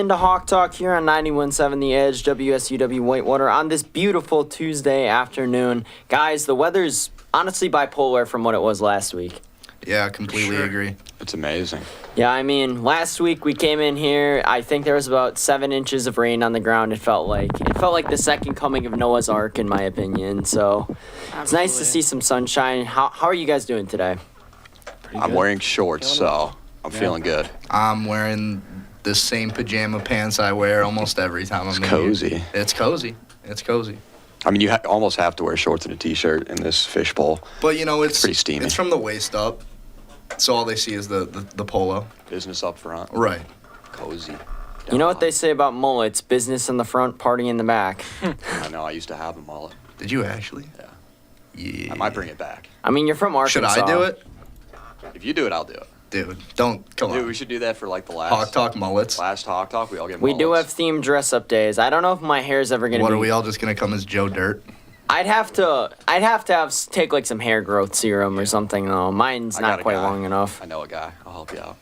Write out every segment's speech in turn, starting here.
into Hawk Talk here on 91.7 The Edge, WSUW Whitewater on this beautiful Tuesday afternoon. Guys, the weather's honestly bipolar from what it was last week. Yeah, completely agree. It's amazing. Yeah, I mean, last week we came in here, I think there was about 7 inches of rain on the ground, it felt like. It felt like the second coming of Noah's Ark, in my opinion, so it's nice to see some sunshine. How are you guys doing today? I'm wearing shorts, so I'm feeling good. I'm wearing the same pajama pants I wear almost every time I'm in cozy. here. It's cozy. It's cozy. I mean, you almost have to wear shorts and a T-shirt in this fishbowl. But, you know, it's pretty steamy. It's from the waist up, so all they see is the polo. Business up front. Right. Cozy. You know what they say about mullets? Business in the front, party in the back. I know, I used to have a mullet. Did you actually? Yeah. Yeah. I might bring it back. I mean, you're from Arkansas. Should I do it? If you do it, I'll do it. Dude, come Dude, on. we should do that for like the last Hawk Talk mullets. last Hawk Talk. We all get We mullets. do have themed dress-up days. I don't know if my hair's ever gonna What be. are we all just gonna come as Joe Dirt? I'd have to take like some hair growth serum or something though. Mine's I not got a quite guy. long enough. I know a guy. I'll help you out.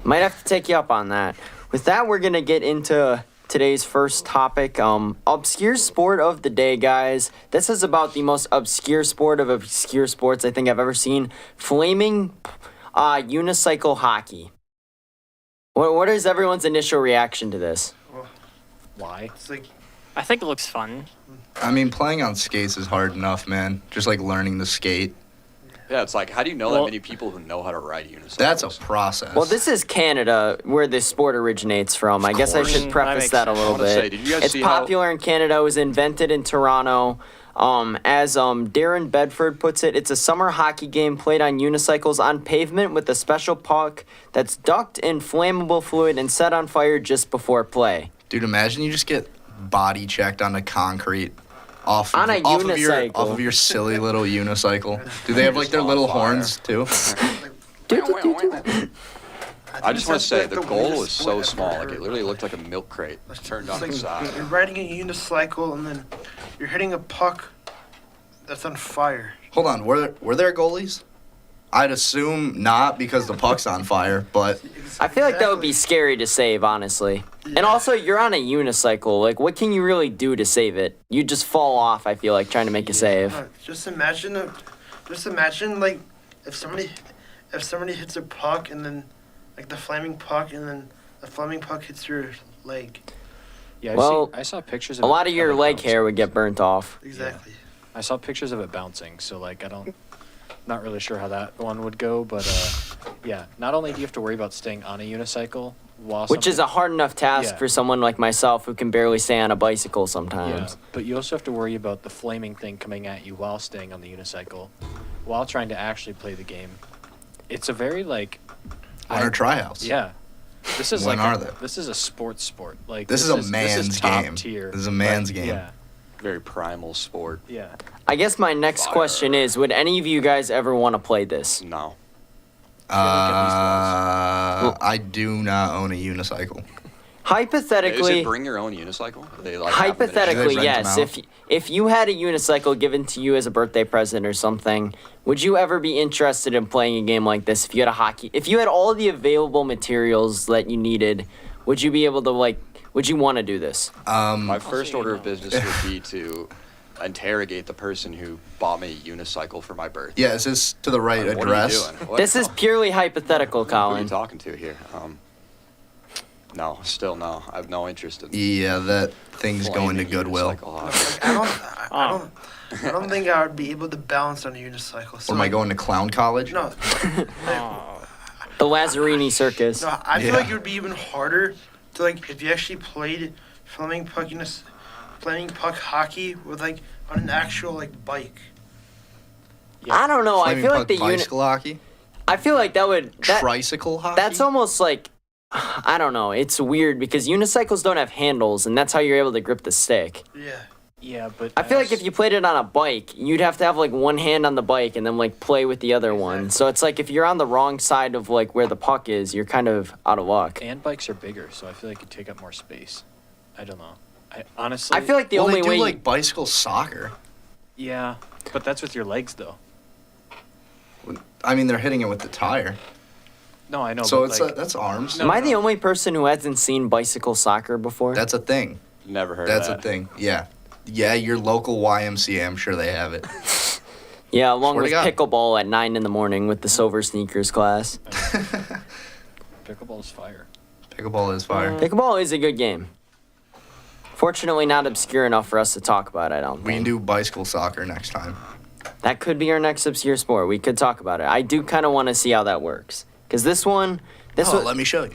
Might have to take you up on that. With that, we're gonna get into today's first topic. Obscure sport of the day, guys. This is about the most obscure sport of obscure sports I think I've ever seen. Flaming unicycle hockey. What is everyone's initial reaction to this? Why? It's like, I think it looks fun. I mean, playing on skates is hard enough, man. Just like learning to skate. Yeah, it's like, how do you know Well- that many people who know how to ride unicycles? That's a process. Well, this is Canada, where this sport originates from. I guess I course. should That preface makes that a sense. little I wanna bit. say, did you guys It's see how- popular in Canada. It was invented in Toronto. As Darren Bedford puts it, it's a summer hockey game played on unicycles on pavement with a special puck that's ducked in flammable fluid and set on fire just before play. Dude, imagine you just get body checked on the concrete off On a off of unicycle. your silly little unicycle. Do they have like their Just on little fire. horns too? I just want to say, the goal weirdest is so sport I've small. ever Like, it heard. literally looked like a milk crate turned on It's its like side. you're riding a unicycle and then you're hitting a puck that's on fire. Hold on, were there goalies? I'd assume not because the puck's on fire, but I feel like that would be scary to save, honestly. And also, you're on a unicycle. Like, what can you really do to save it? You just fall off, I feel like, trying to make a save. Just imagine like if somebody hits a puck and then like the flaming puck and then the flaming puck hits your leg. Yeah, Well, I saw pictures of A lot of your it leg bouncing. hair would get burnt off. Exactly. I saw pictures of it bouncing, so like not really sure how that one would go, but yeah. Not only do you have to worry about staying on a unicycle while Which is a hard enough task Yeah. for someone like myself who can barely stay on a bicycle sometimes. yeah, but you also have to worry about the flaming thing coming at you while staying on the unicycle, while trying to actually play the game. It's a very like winter tryouts. yeah. This is When like are they? this is a sports sport. Like This is a man's top game. Tier. This is a man's game. Yeah, Very primal sport. yeah. I guess my next Fire. question is, would any of you guys ever want to play this? No. I do not own a unicycle. Is Hypothetically, it bring your own unicycle? They, like, have them in a hypothetically, Should they rent yes. them out? If you had a unicycle given to you as a birthday present or something, would you ever be interested in playing a game like this? If you had all the available materials that you needed, would you be able to would you want to do this? My first order of business would be to interrogate the person who bought me a unicycle for my birthday. Yeah, is this to the right What address? are you doing? What- This is purely hypothetical, Who are you Colin. talking to here? No, still no. I have no interest in Yeah, that thing's going to flaming Goodwill. unicycle hockey. I don't think I would be able to balance on a unicycle. So Or am I going to clown college? No, The Lazzarini Circus. no, I feel Yeah. like it would be even harder to like if you actually played flaming puck hockey with like on an actual like bike. I don't know. Flaming I feel like puck the bicycle hockey? I feel like that Tricycle hockey? that's almost like I don't know. It's weird because unicycles don't have handles, and that's how you're able to grip the stick. Yeah. Yeah, but I feel like if you played it on a bike, you'd have to have like one hand on the bike and then like play with the other one. So it's like if you're on the wrong side of like where the puck is, you're kind of out of luck. and bikes are bigger, so I feel like you take up more space. I don't know. I honestly I feel like the Well, only they do way like bicycle soccer. yeah, but that's with your legs though. I mean, they're hitting it with the tire. No, I know. So but it's like, that's arms. Am I the only person who hasn't seen bicycle soccer before? That's a thing. Never heard That's of a that. thing. Yeah. Yeah, your local YMCA, I'm sure they have it. Yeah, along Swear with to God. pickleball at 9 in the morning with the Silver Sneakers class. pickleball's fire. Pickleball is fire. Pickleball is a good game. Fortunately, not obscure enough for us to talk about, I don't We can think. do bicycle soccer next time. That could be our next obscure sport. We could talk about it. I do kind of want to see how that works. Because this one, Let me show you.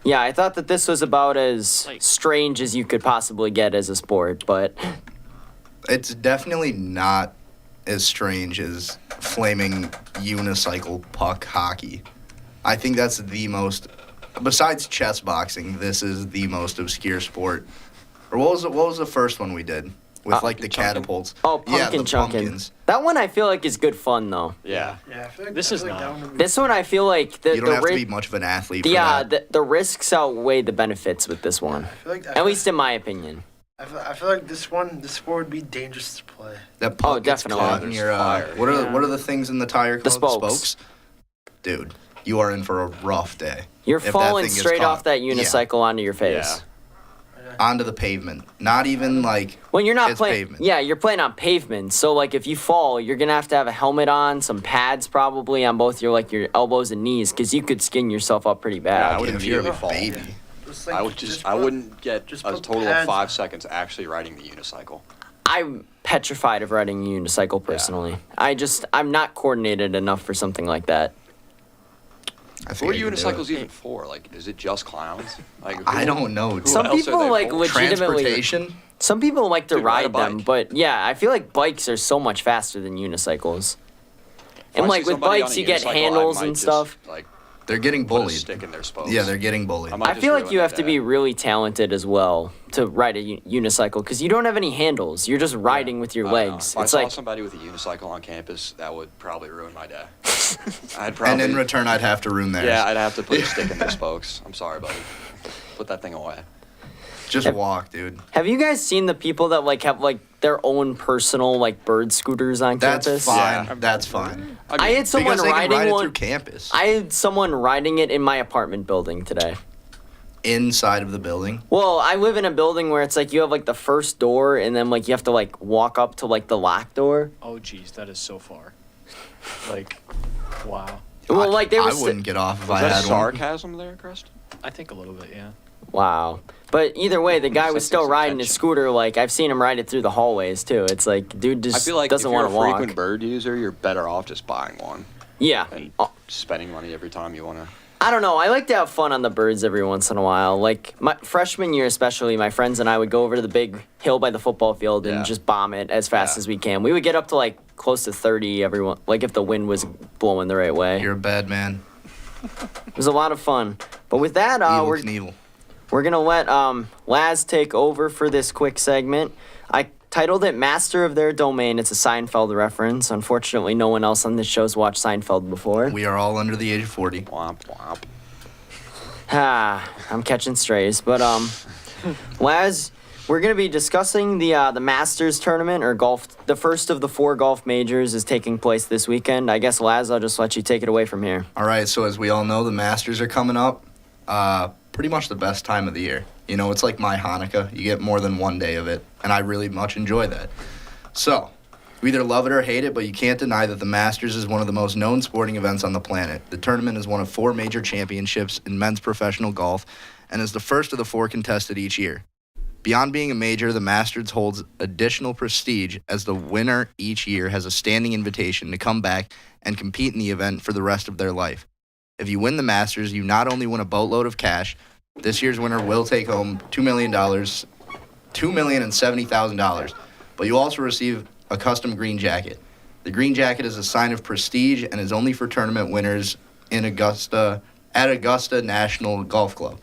yeah, I thought that this was about as Like- strange as you could possibly get as a sport, but It's definitely not as strange as flaming unicycle puck hockey. I think that's the most, besides chess boxing, this is the most obscure sport. Or what was the first one we did with like the Pumpkin chunkin'? catapults? oh, Yeah, pumpkin the chunkin'. pumpkins. That one I feel like is good fun though. Yeah. Yeah, I feel like This I is feel like not. that one would be- This one I feel like the You don't have to ri- be much of an athlete for yeah that. the risks outweigh the benefits with this one. I feel like At least in my opinion. I feel like this sport would be dangerous to play. That puck gets definitely. caught in There's your fire. what are Yeah. what are the things in the tire called? spokes. Dude, you are in for a rough day. You're If that falling thing gets straight caught. off that Yeah. unicycle onto your face. Onto the pavement. Not even like When you're not It's playing, pavement. yeah, you're playing on pavement. So like, if you fall, you're gonna have a helmet on, some pads probably on both your elbows and knees, because you could skin yourself up pretty Yeah, I bad. would if you're immediately a fall. baby. Just I would I put- wouldn't get just a put total of pads- 5 seconds actually riding the unicycle. I'm petrified of riding a unicycle personally. I'm not coordinated enough for something like that. I Who are think I can do unicycles it. even for? Like, is it just clowns? Like, I don't know. dude. Some else are people they like for? legitimately. Transportation. Some people like to Dude, ride a ride them, bike. but yeah, I feel like bikes are so much faster than unicycles. If I And see like with somebody bikes, on a you get unicycle, I handles might and just, stuff. Like, They're getting put a bullied. stick in their spokes. Yeah, they're getting bullied. I might I just feel like ruin you their have to day. be really talented as well to ride a unicycle because you don't have any handles. You're just riding with your I don't know. legs. If I It's saw like somebody with a unicycle on campus, that would probably ruin my day. I'd And probably. in return, I'd have to ruin theirs. yeah, I'd have to put a stick in their spokes. I'm sorry, buddy. Put that thing away. Just walk, dude. have you guys seen the people that like have like their own personal like bird scooters on That's campus? fine. Yeah. That's fine. I had someone Because they can riding ride it one. through campus. I had someone riding it in my apartment building today. Inside of the building. Well, I live in a building where it's like you have like the first door and then like you have to like walk up to like the lock door. Oh, geez, that is so far. Like, wow. Well, like they were I wouldn't get off if Was I that had one. sarcasm there, Kristen? I think a little bit, yeah. Wow. But either way, the guy was Sensing still some riding his tension. scooter. Like I've seen him ride it through the hallways too. It's like dude just I feel like doesn't if you're want a to walk. frequent bird user, you're better off just buying one Yeah. and Oh, spending money every time you want to. I don't know. I like to have fun on the birds every once in a while. Like my freshman year, especially, my friends and I would go over to the big hill by the football field and Yeah. just bomb it as fast Yeah. as we can. We would get up to like close to 30 everyone. Like if the wind was blowing the right way. You're a bad man. It was a lot of fun. But with that, Evil we're Knievel. We're gonna let Laz take over for this quick segment. I titled it "Master of Their Domain." It's a Seinfeld reference. Unfortunately, no one else on this show's watched Seinfeld before. We are all under the age of 40. Womp womp. I'm catching strays. But Laz, we're gonna be discussing the Masters tournament or golf. The first of the 4 golf majors is taking place this weekend. I guess Laz, I'll just let you take it away from here. All right, so as we all know, the Masters are coming up. Pretty much the best time of the year. You know, it's like my Hanukkah. You get more than one day of it, and I really much enjoy that. So, you either love it or hate it, but you can't deny that the Masters is one of the most known sporting events on the planet. The tournament is one of 4 major championships in men's professional golf and is the first of the 4 contested each year. Beyond being a major, the Masters holds additional prestige as the winner each year has a standing invitation to come back and compete in the event for the rest of their life. If you win the Masters, you not only win a boatload of cash, this year's winner will take home $2 million, $2,070,000, but you also receive a custom green jacket. The green jacket is a sign of prestige and is only for tournament winners in Augusta National Golf Club.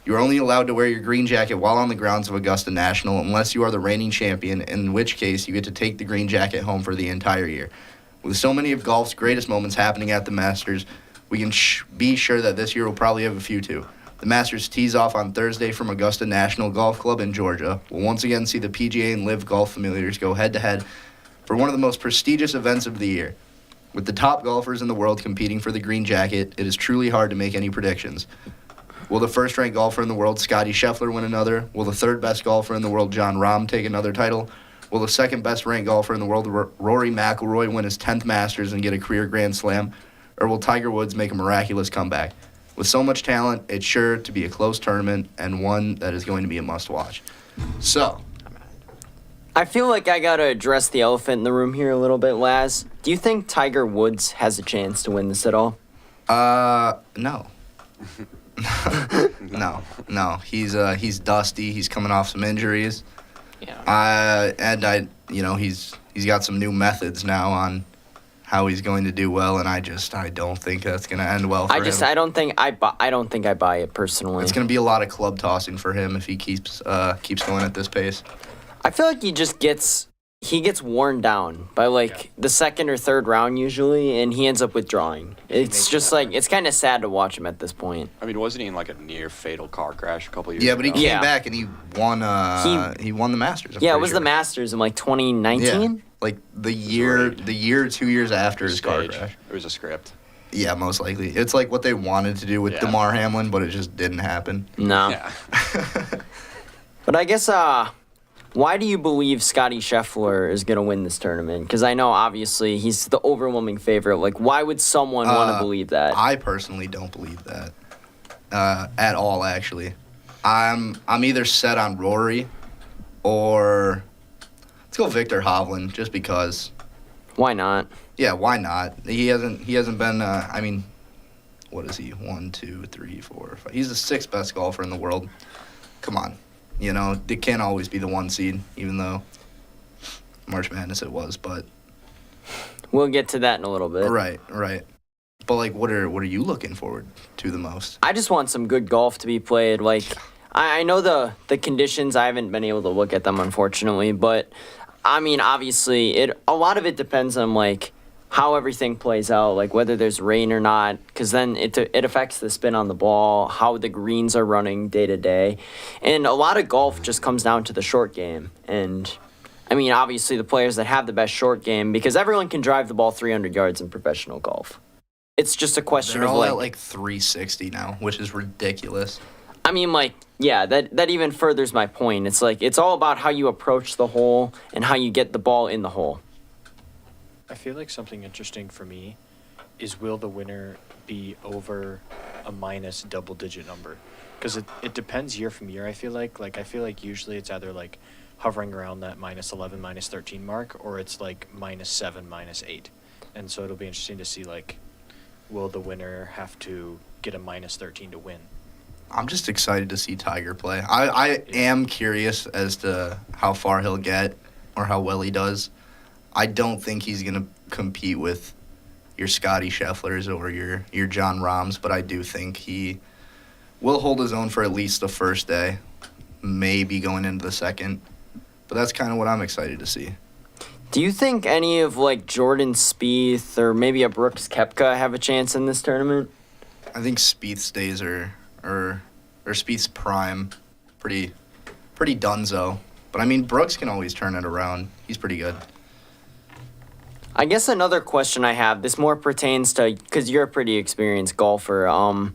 You are only allowed to wear your green jacket while on the grounds of Augusta National unless you are the reigning champion, in which case you get to take the green jacket home for the entire year. With so many of golf's greatest moments happening at the Masters, we can be sure that this year we'll probably have a few too. The Masters tees off on Thursday from Augusta National Golf Club in Georgia. We'll once again see the PGA and LIV golf familiars go head-to-head for one of the most prestigious events of the year. With the top golfers in the world competing for the green jacket, it is truly hard to make any predictions. Will the first-ranked golfer in the world, Scotty Scheffler, win another? Will the third-best golfer in the world, Jon Rahm, take another title? Will the second-best ranked golfer in the world, Rory McIlroy, win his 10th Masters and get a career Grand Slam? Or will Tiger Woods make a miraculous comeback? With so much talent, it's sure to be a close tournament and one that is going to be a must-watch. So, I feel like I gotta address the elephant in the room here a little bit, Laz. Do you think Tiger Woods has a chance to win this at all? no. No. He's dusty. He's coming off some injuries. Yeah. He's got some new methods now on how he's going to do well, and I don't think that's going to end well for him. I don't think I buy it personally. It's going to be a lot of club tossing for him if he keeps going at this pace. I feel like he gets worn down by the second or third round usually, and he ends up withdrawing. It's just it's kind of sad to watch him at this point. I mean, wasn't he in like a near fatal car crash a couple years Yeah, ago? but he came back and he won. He won the Masters. I'm Yeah, it pretty was sure. the Masters in 2019. Yeah, the year 2 years after his car Stage. crash. It was a script. Yeah, most likely. It's like what they wanted to do with Yeah. DeMar Hamlin, but it just didn't happen. No. Yeah. But I guess why do you believe Scotty Scheffler is going to win this tournament? Because I know, obviously, he's the overwhelming favorite. Why would someone want to believe that? I personally don't believe that at all, actually. I'm either set on Rory or let's go Victor Hovland, just because. Why not? Yeah, why not? He hasn't been, what is he? 1, 2, 3, 4, 5. He's the 6th best golfer in the world. Come on. It can't always be the 1 seed, even though March Madness it was, but. We'll get to that in a little bit. Right. But, what are you looking forward to the most? I just want some good golf to be played. I know the conditions. I haven't been able to look at them, unfortunately. But, I mean, obviously, a lot of it depends on, how everything plays out, whether there's rain or not, because then it affects the spin on the ball, how the greens are running day to day. And a lot of golf just comes down to the short game. And, I mean, obviously, the players that have the best short game, because everyone can drive the ball 300 yards in professional golf. It's just a question They're of, all at 360 now, which is ridiculous. I mean, that even furthers my point. It's all about how you approach the hole and how you get the ball in the hole. I feel like something interesting for me is, will the winner be over a minus double-digit number? Because it depends year from year, I feel like. I feel like usually it's either, hovering around that minus 11, minus 13 mark, or it's, minus 7, minus 8. And so it'll be interesting to see, will the winner have to get a minus 13 to win? I'm just excited to see Tiger play. I am curious as to how far he'll get or how well he does. I don't think he's going to compete with your Scotty Schefflers or your Jon Rahms, but I do think he will hold his own for at least the first day, maybe going into the second. But that's kind of what I'm excited to see. Do you think any of Jordan Spieth or maybe a Brooks Koepka have a chance in this tournament? I think Spieth's days or Spieth's prime pretty dunzo. But I mean, Brooks can always turn it around. He's pretty good. I guess another question I have, this more pertains to, because you're a pretty experienced golfer, how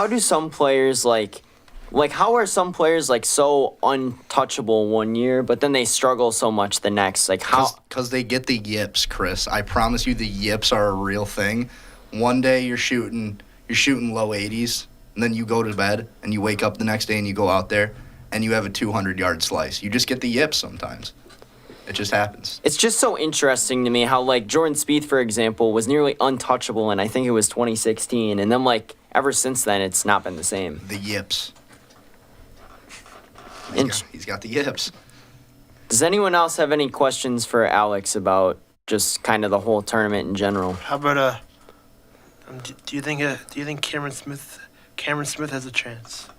do some players, how are some players, so untouchable one year, but then they struggle so much the next? How? Because they get the yips, Chris. I promise you the yips are a real thing. One day you're shooting low 80s, and then you go to bed, and you wake up the next day and you go out there, and you have a 200-yard slice. You just get the yips sometimes. It just happens. It's just so interesting to me how, Jordan Spieth, for example, was nearly untouchable, and I think it was 2016, and then, ever since then, it's not been the same. The yips. Int- He's got the yips. Does anyone else have any questions for Alex about just kind of the whole tournament in general? How about do you think Cameron Smith has a chance?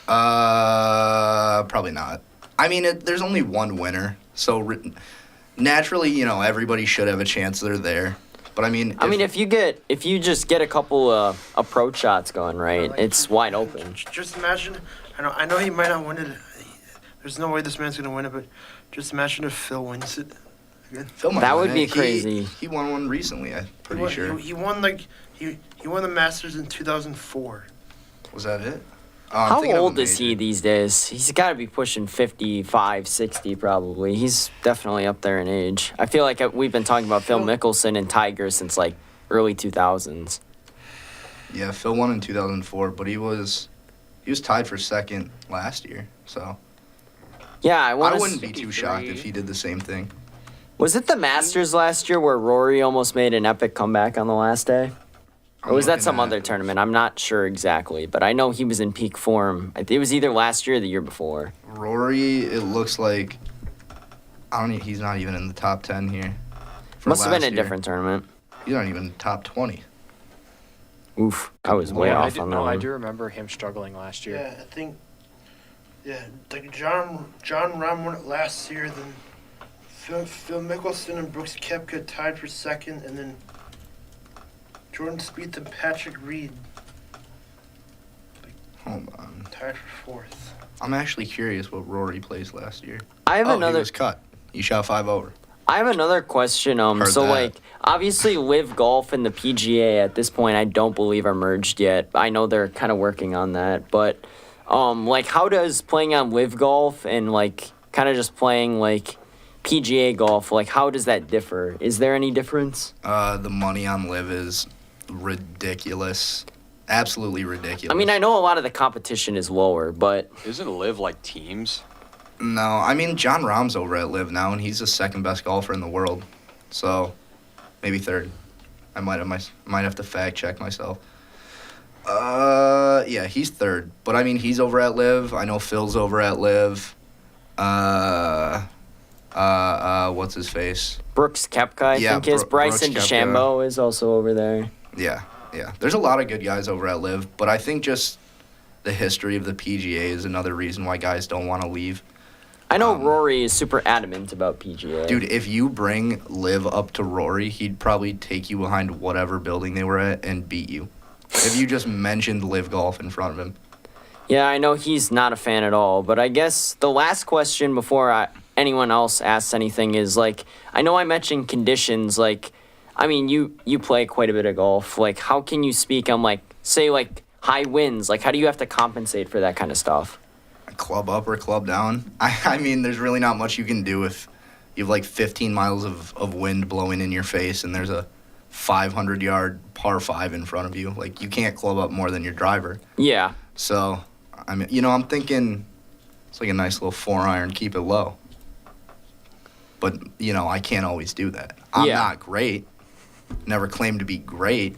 Probably not. I mean, there's only one winner, so naturally, everybody should have a chance they're there. But I mean, if you just get a couple approach shots going right, it's wide open. Just imagine. I know he might not win it. There's no way this man's gonna win it, but just imagine if Phil wins it. again. Phil might That win would be it. crazy. He won one recently, I'm pretty sure. He won he won the Masters in 2004. Was that it? Oh, I'm How thinking of a old is he major. these days? He's got to be pushing 55, 60 probably. He's definitely up there in age. I feel like we've been talking about Phil Mickelson and Tiger since like early 2000s. Yeah, Phil won in 2004, but he was tied for second last year. So Yeah, I I want wouldn't to. be too shocked if he did the same thing. Was it the Masters last year where Rory almost made an epic comeback on the last day? Or was that some other tournament? I'm not sure exactly, but I know he was in peak form. It was either last year or the year before. Rory, it looks like he's not even in the top 10 here. for Must have been last a year. different tournament. He's not even top 20. Oof, I was way off on that I one. do remember him struggling last year. Yeah, I think. Yeah, like John Rahm won it last year. Then Phil Mickelson and Brooks Koepka tied for second, and then Jordan Spieth and Patrick Reed Hold on. tied for fourth. I'm actually curious what Rory placed last year. I have He another. was cut. He shot 5 over. I have another question. Heard So that. like, obviously, Live Golf and the PGA at this point, I don't believe are merged yet. I know they're kind of working on that, but like, how does playing on Live Golf and like kind of just playing like PGA golf, like, how does that differ? Is there any difference? The money on Live is ridiculous. Absolutely ridiculous. I mean, I know a lot of the competition is lower, but Isn't Live like teams? No, I mean, John Rahm's over at Live now, and he's the second best golfer in the world. So, maybe third. I might have to fact check myself. Yeah, he's third. But I mean, he's over at Live. I know Phil's over at Live. What's his face? Brooks Koepka, I Yeah, think is. Bryson Brooks Koepka. DeChambeau is also over there. Yeah. There's a lot of good guys over at Live, but I think just the history of the PGA is another reason why guys don't want to leave. I know Rory is super adamant about PGA. Dude, if you bring Liv up to Rory, he'd probably take you behind whatever building they were at and beat you. If you just mentioned Liv Golf in front of him. Yeah, I know he's not a fan at all, but I guess the last question before anyone else asks anything is, like, I know I mentioned conditions, like, I mean, you play quite a bit of golf. Like, how can you speak on, like, say, like, high winds? Like, how do you have to compensate for that kind of stuff? Club up or club down. I mean, there's really not much you can do if you have like 15 miles of wind blowing in your face and there's a 500-yard par 5 in front of you. Like, you can't club up more than your driver. Yeah. So, I mean, I'm thinking it's like a nice little 4-iron, keep it low. But, I can't always do that. I'm Yeah. not great. Never claimed to be great.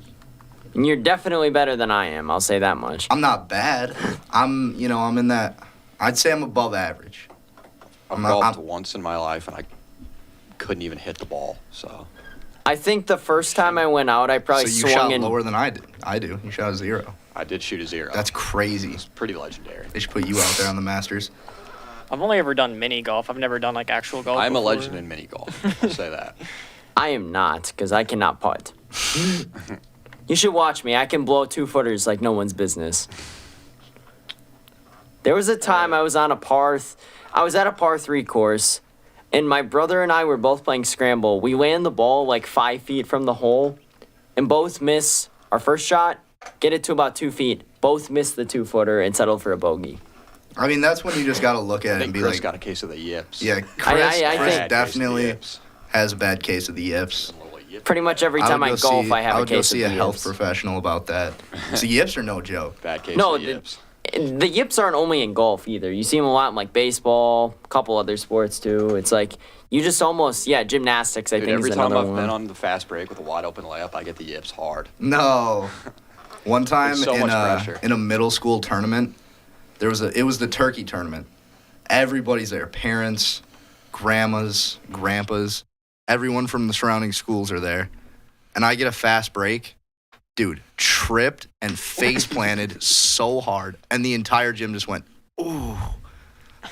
And you're definitely better than I am, I'll say that much. I'm not bad. I'm in that, I'd say I'm above average. I've I'm- golfed once in my life and I couldn't even hit the ball. So I think the first time I went out, I probably So you swung shot in. lower than I did. I do. You shot a 0. I did shoot a 0. That's crazy. pretty legendary. They should put you out there on the Masters. I've only ever done mini golf. I've never done like actual golf. I'm a before. legend in mini golf. I'll say that. I am not, because I cannot putt. You should watch me. I can blow 2-footers like no one's business. There was a time I was at a par 3 course, and my brother and I were both playing scramble. We land the ball like 5 feet from the hole, and both miss our first shot, get it to about 2 feet, both miss the 2-footer and settle for a bogey. I mean, that's when you just got to look I at it and think be Chris like, got a case of the yips. yeah, I Chris think- Bad case of the definitely yips. has a bad case of the yips. A little yip. Pretty much every time I would go golf, see- I have a would go case see of a the health yips. professional about that. So yips are no joke. Bad case No, of the yips. The yips aren't only in golf either. You see them a lot in like baseball, a couple other sports too. It's like you just almost gymnastics. I Dude, think every is time another I've one. been on the fast break with a wide open layup, I get the yips hard. No. One time There's so much pressure. in a middle school tournament, it was the turkey tournament. Everybody's there. Parents, grandmas, grandpas, everyone from the surrounding schools are there. And I get a fast break. Dude, tripped and face planted so hard. And the entire gym just went, ooh.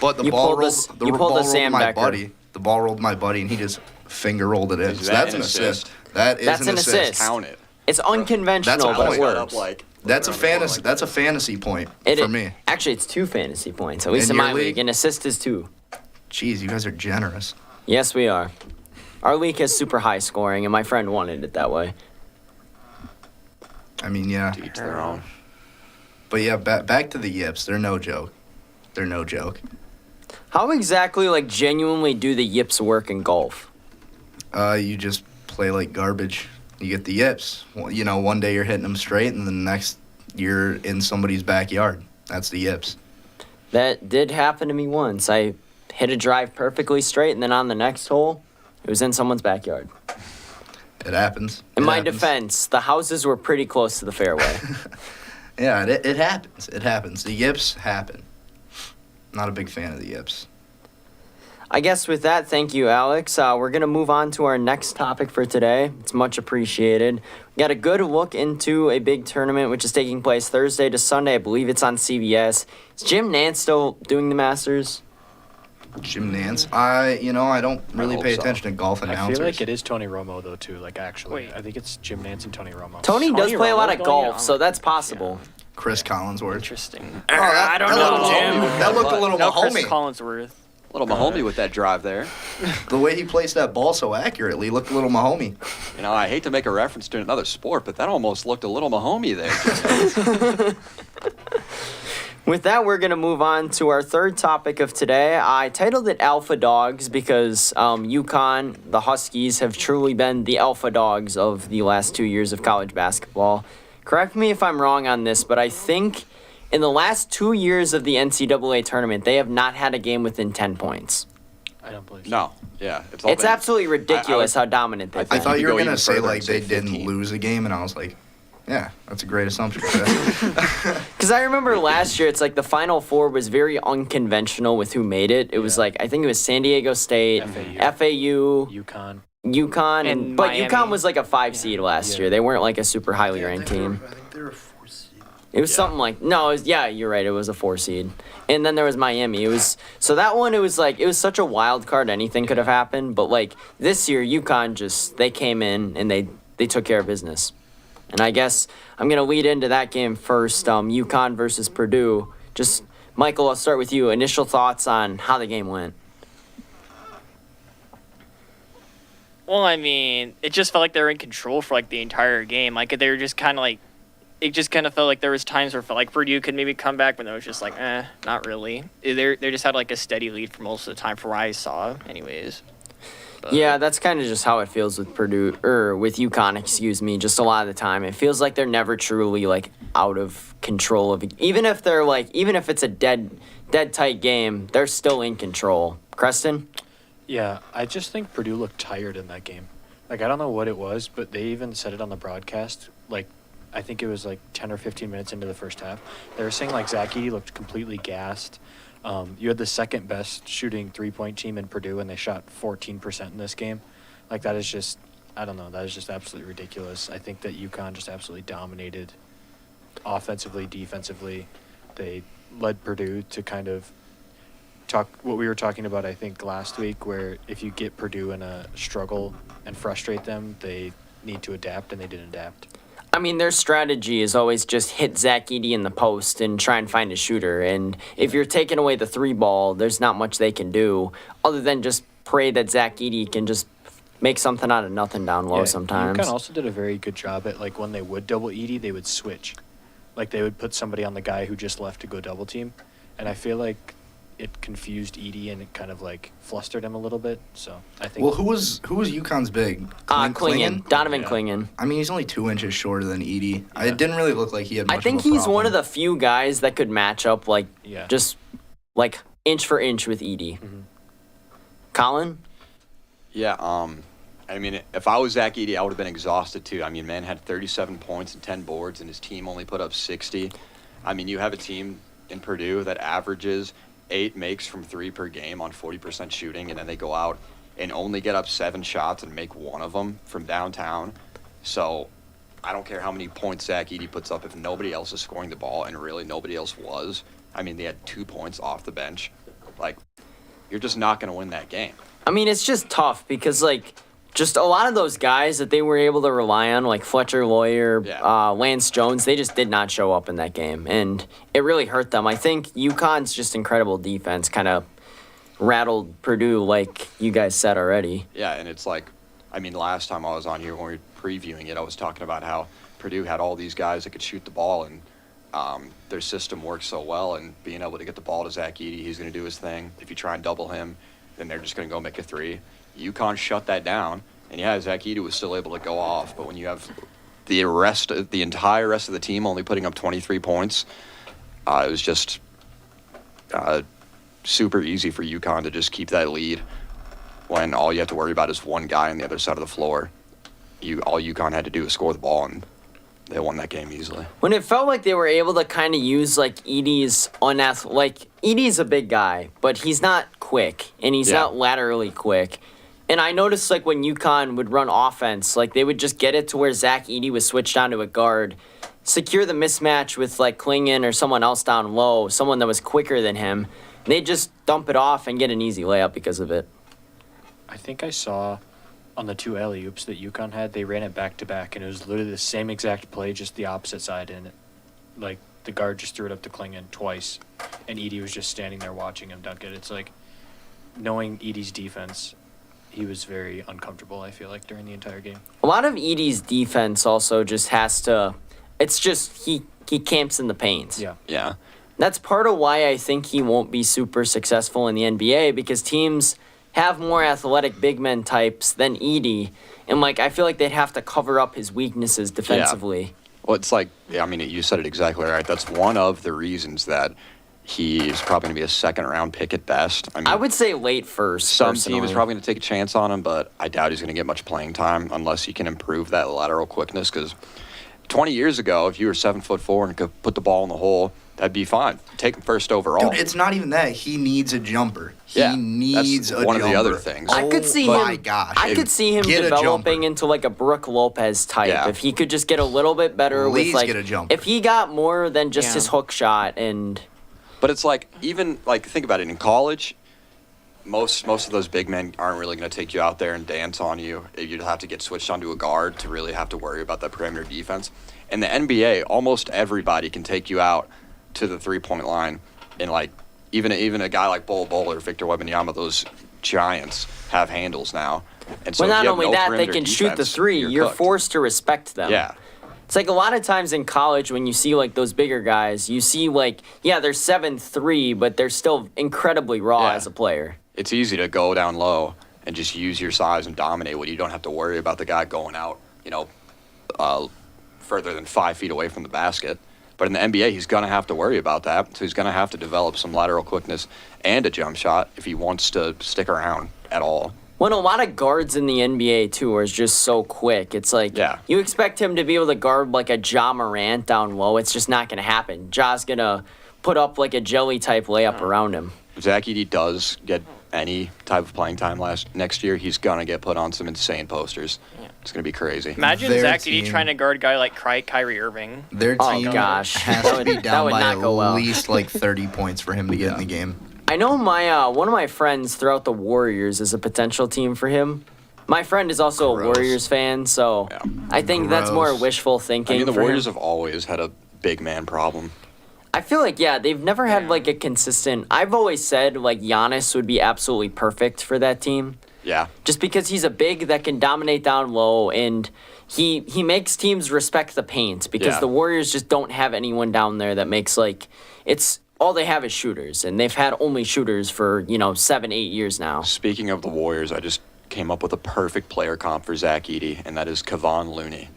But the You ball pulled rolled, the- the you ball pulled the rolled Sam my Becker. buddy. The ball rolled my buddy, and he just finger rolled it in. Is So that that's an an assist? assist. That is That's an an assist. assist. Count it. It's unconventional, That's a but point. it Got works. up, like, That's a around the corner fantasy. like That's a fantasy point It for is- me. Actually, it's 2 fantasy points. At least In in your my league? league, an assist is 2. Jeez, you guys are generous. Yes, we are. our league has super high scoring, and my friend wanted it that way. I mean, yeah. To each their own. But yeah, back to the yips. They're no joke. They're no joke. How exactly, like, genuinely do the yips work in golf? You just play like garbage. You get the yips. You know, one day you're hitting them straight, and the next you're in somebody's backyard. That's the yips. That did happen to me once. I hit a drive perfectly straight, and then on the next hole, it was in someone's backyard. It happens. In It my happens. defense, the houses were pretty close to the fairway. Yeah, it happens. It happens. The yips happen. Not a big fan of the yips. I guess with that, thank you, Alex. We're going to move on to our next topic for today. It's much appreciated. We got a good look into a big tournament which is taking place Thursday to Sunday. I believe it's on CBS. Is Jim Nance still doing the Masters? Jim Nance. I don't really hope pay so. attention to golf I announcers. feel like it is Tony Romo though too. Like actually, Wait. I think it's Jim Nance and Tony Romo. Tony does Tony play a lot Romo's of going golf, on. so that's possible. Chris Collinsworth. Interesting. I don't that know, looked Jim. Mahomey. That looked a little No Chris Mahomey. Collinsworth. Little Mahomey with that drive there. The way he placed that ball so accurately looked a little Mahomey. You know, I hate to make a reference to another sport, but that almost looked a little Mahomey there. With that, we're going to move on to our third topic of today. I titled it Alpha Dogs because UConn, the Huskies, have truly been the alpha dogs of the last 2 years of college basketball. Correct me if I'm wrong on this, but I think in the last 2 years of the NCAA tournament, they have not had a game within 10 points. I don't believe. So. No, yeah. It's all It's been- absolutely ridiculous I how dominant they've I I been. think thought you could were go gonna even say further like and say they didn't 15. lose a game, and I was like, yeah, that's a great assumption. Because I remember last year, it's like the Final Four was very unconventional with who made it. It was like, I think it was San Diego State, FAU, UConn. UConn, And but Miami. UConn was like a 5 seed last Yeah. year. They weren't like a super highly Yeah, I ranked think they were- team. I think they were 4 seed. It was Yeah. something like yeah, you're right. It was a 4 seed, and then there was Miami. It was so that one. It was like it was such a wild card. Anything could have happened. But like this year, UConn just they came in and they took care of business. And I guess I'm gonna lead into that game first. UConn versus Purdue. Just Michael, I'll start with you. Initial thoughts on how the game went. Well, I mean, it just felt like they were in control for like the entire game. Like they were just kind of like, it just kind of felt like there was times where it felt like Purdue could maybe come back, but it was just like, not really. They just had like a steady lead for most of the time, for what I saw, anyways. But, Yeah, that's kind of just how it feels with Purdue, or with UConn, excuse me, just a lot of the time. It feels like they're never truly, like, out of control of it. Even if they're, like, even if it's a dead tight game, they're still in control. Creston? Yeah, I just think Purdue looked tired in that game. Like, I don't know what it was, but they even said it on the broadcast. Like, I think it was like 10 or 15 minutes into the first half. They were saying, like, Zach Edey looked completely gassed. You had the second best shooting three-point team in Purdue, and they shot 14% in this game. Like, that is just, I don't know, that is just absolutely ridiculous. I think that UConn just absolutely dominated offensively, defensively. They led Purdue to kind of talk what we were talking about, I think, last week, where if you get Purdue in a struggle and frustrate them, they need to adapt, and they didn't adapt. I mean, their strategy is always just hit Zach Edey in the post and try and find a shooter. And if you're taking away the 3 ball, there's not much they can do other than just pray that Zach Edey can just make something out of nothing down low sometimes. UConn also did a very good job at, like, when they would double Edey, they would switch. Like, they would put somebody on the guy who just left to go double team. And I feel like it confused Edey and it kind of, like, flustered him a little bit. So I think. Well, who was UConn's big? Klingen. Donovan Yeah. Klingen. I mean, he's only 2 inches shorter than Edey. Yeah. It didn't really look like he had much I think of a he's one problem. of the few guys that could match up, like, Yeah. just, like, inch for inch with Edey. Mhm. Colin? Yeah, I mean, if I was Zach Edey, I would have been exhausted too. I mean, man had 37 points and 10 boards, and his team only put up 60. I mean, you have a team in Purdue that averages 8 makes from 3 per game on 40% shooting, and then they go out and only get up 7 shots and make 1 of them from downtown. So I don't care how many points Zach Edey puts up if nobody else is scoring the ball, and really nobody else was. I mean, they had 2 points off the bench. Like, you're just not going to win that game. I mean, it's just tough because, like, just a lot of those guys that they were able to rely on, like Fletcher Lawyer, Yeah. Lance Jones, they just did not show up in that game. And it really hurt them. I think UConn's just incredible defense kind of rattled Purdue, like you guys said already. Yeah, and it's like, I mean, last time I was on here when we were previewing it, I was talking about how Purdue had all these guys that could shoot the ball, and their system works so well, and being able to get the ball to Zach Edey, he's going to do his thing. If you try and double him, then they're just going to go make a three. UConn shut that down, and yeah, Zach Edey was still able to go off, but when you have the entire rest of the team only putting up 23 points, it was just super easy for UConn to just keep that lead when all you have to worry about is one guy on the other side of the floor. All UConn had to do was score the ball, and they won that game easily. When it felt like they were able to kind of use like Edey's Edey's a big guy, but he's not quick, and he's not laterally quick. And I noticed like when UConn would run offense, like they would just get it to where Zach Edey was switched onto a guard, secure the mismatch with like Klingon or someone else down low, someone that was quicker than him. They'd just dump it off and get an easy layup because of it. I think I saw on the two alley-oops that UConn had, they ran it back-to-back, and it was literally the same exact play, just the opposite side in it. Like, the guard just threw it up to Klingon twice, and Edey was just standing there watching him dunk it. It's like, knowing Edey's defense, he was very uncomfortable, I feel like, during the entire game. A lot of Edey's defense also just has to, it's just he camps in the paint. Yeah. Yeah. That's part of why I think he won't be super successful in the NBA, because teams have more athletic big men types than Edey, and like I feel like they'd have to cover up his weaknesses defensively. Well, it's like, I mean, you said it exactly right. That's one of the reasons that he's probably going to be a second-round pick at best. I mean, I would say late first. some personally. team is probably going to take a chance on him, but I doubt he's going to get much playing time unless he can improve that lateral quickness. Because 20 years ago, if you were 7'4" and could put the ball in the hole, that'd be fine. Take him first overall. Dude, it's not even that. He needs a jumper. Yeah, He needs that's a one jumper. of the other things. I could see my him. gosh. I could see him Get a developing jumper. into like a Brooke Lopez type Yeah. if he could just get a little bit better with Please like get a jumper. if he got more than just Yeah. his hook shot and But it's like, even, like, think about it. In college, most of those big men aren't really going to take you out there and dance on you. You'd have to get switched onto a guard to really have to worry about that perimeter defense. In the NBA, almost everybody can take you out to the three-point line. And, like, even a guy like Bol Bol or Victor Wembanyama, those giants have handles now. And so well, if not you have only no that, they perimeter can shoot the defense, three. You're cooked. forced to respect them. Yeah. It's like a lot of times in college when you see like those bigger guys, you see like, yeah, they're 7'3", but they're still incredibly raw Yeah. as a player. It's easy to go down low and just use your size and dominate when you don't have to worry about the guy going out, further than 5 feet away from the basket. But in the NBA, he's going to have to worry about that. So he's going to have to develop some lateral quickness and a jump shot if he wants to stick around at all. When a lot of guards in the NBA too are just so quick, it's like you expect him to be able to guard like a Ja Morant down low. It's just not going to happen. Ja's going to put up like a jelly type layup around him. If Zach Edey does get any type of playing time next year, he's going to get put on some insane posters. It's going to be crazy. Imagine Their Zach team- Edey trying to guard a guy like Kyrie Irving. Their Oh, team gosh. has That to would- be that down would by not at go well. least like 30 points for him to get in the game. I know my one of my friends throughout the Warriors is a potential team for him. My friend is also a Gross. Warriors fan, so Yeah. I think that's more Gross. wishful thinking. I mean, the for him. Warriors have always had a big man problem. I feel like, yeah, they've never had like a consistent. I've always said like Giannis would be absolutely perfect for that team, Yeah. just because he's a big that can dominate down low, and he makes teams respect the paint because Yeah. the Warriors just don't have anyone down there that makes like it's all they have is shooters, and they've had only shooters for 7-8 years now. Speaking of the Warriors, I just came up with a perfect player comp for Zach Edey, and that is Kevon Looney.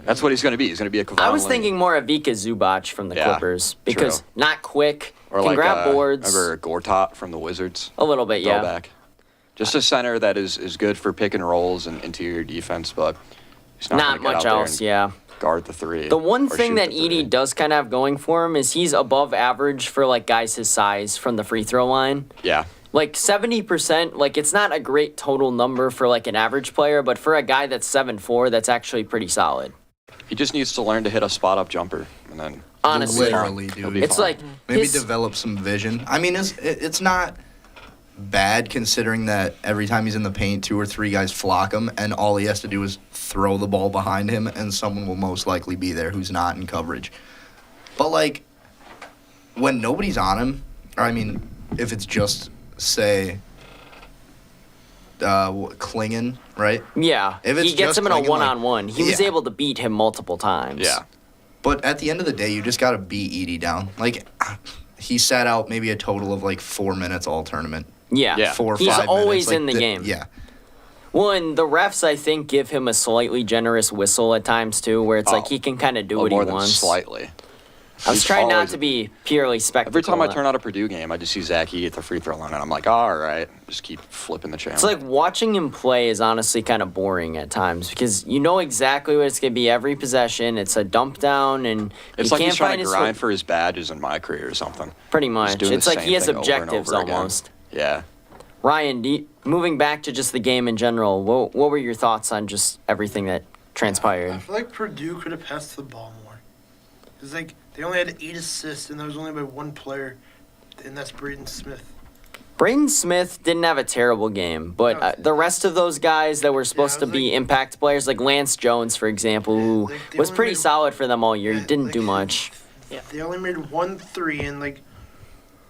That's what he's going to be. He's going to be a Kevon I was Looney. thinking more of Vika Zubac from the Yeah, Clippers because true. not quick, Or can like, grab boards remember Gortat from the Wizards? a little bit, yeah. Throwback. Just a center that is good for pick and rolls and interior defense, but he's not, Not gonna get much out there else, and yeah. guard the three. The one or thing shoot that the three. Edey does kind of have going for him is he's above average for like guys his size from the free throw line. Yeah. Like 70%, like it's not a great total number for like an average player, but for a guy that's 7'4", that's actually pretty solid. He just needs to learn to hit a spot up jumper, and then Honestly, Literally, He'll dude. be it's fine. like Maybe his- develop some vision. I mean, it's not bad considering that every time he's in the paint, 2 or 3 guys flock him, and all he has to do is throw the ball behind him, and someone will most likely be there who's not in coverage. But, like, when nobody's on him, or I mean, if it's just say, Klingon, right? Yeah, If it's he gets just him in a Klingon, like- one-on-one. He was Yeah. able to beat him multiple times. Yeah. But at the end of the day, you just got to beat Edie down. Like, he sat out maybe a total of like 4 minutes all tournament. Yeah. Yeah. 4 or He's 5 always minutes. Like, in the game. Yeah. Well, and the refs, I think, give him a slightly generous whistle at times, too, where it's like Oh. he can kind of do Well, what he more than wants. slightly. I was He's trying not always- to be purely spectacle. Every time I turn on a Purdue game, I just see Zach Edey at the free throw line, and I'm like, all right, just keep flipping the channel. It's like watching him play is honestly kind of boring at times because you know exactly what it's going to be every possession. It's a dump down, and it's he like can't he's trying find to his grind for his badges in my career or something. pretty Just much. doing It's the like same he has thing over and objectives over again. almost. Yeah. Ryan, moving back to just the game in general, what were your thoughts on just everything that transpired? I feel like Purdue could have passed the ball more. It's like they only had 8 assists, and that was only by one player, and that's Braden Smith. Braden Smith didn't have a terrible game, but No. the rest of those guys that were supposed it to was be like- impact players, like Lance Jones, for example, who like, they was only pretty made- solid for them all year, Yeah, he didn't like, do much. Yeah. They only made 1 3, and like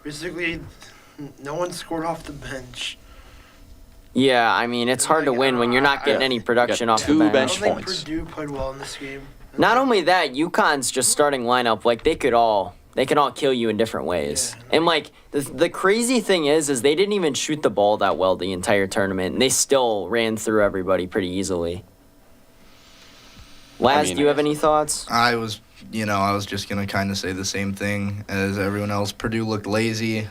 basically no one scored off the bench. Yeah, I mean, it's hard to Like, win when you're not getting Yeah. any production You got off the two I bench. don't think points. Purdue played well in this game. Not only that, UConn's just starting lineup, like they can all kill you in different ways. Yeah. And like the crazy thing is they didn't even shoot the ball that well the entire tournament, and they still ran through everybody pretty easily. Laz, mean, do you have any thoughts? I was just going to kind of say the same thing as everyone else. Purdue looked lazy.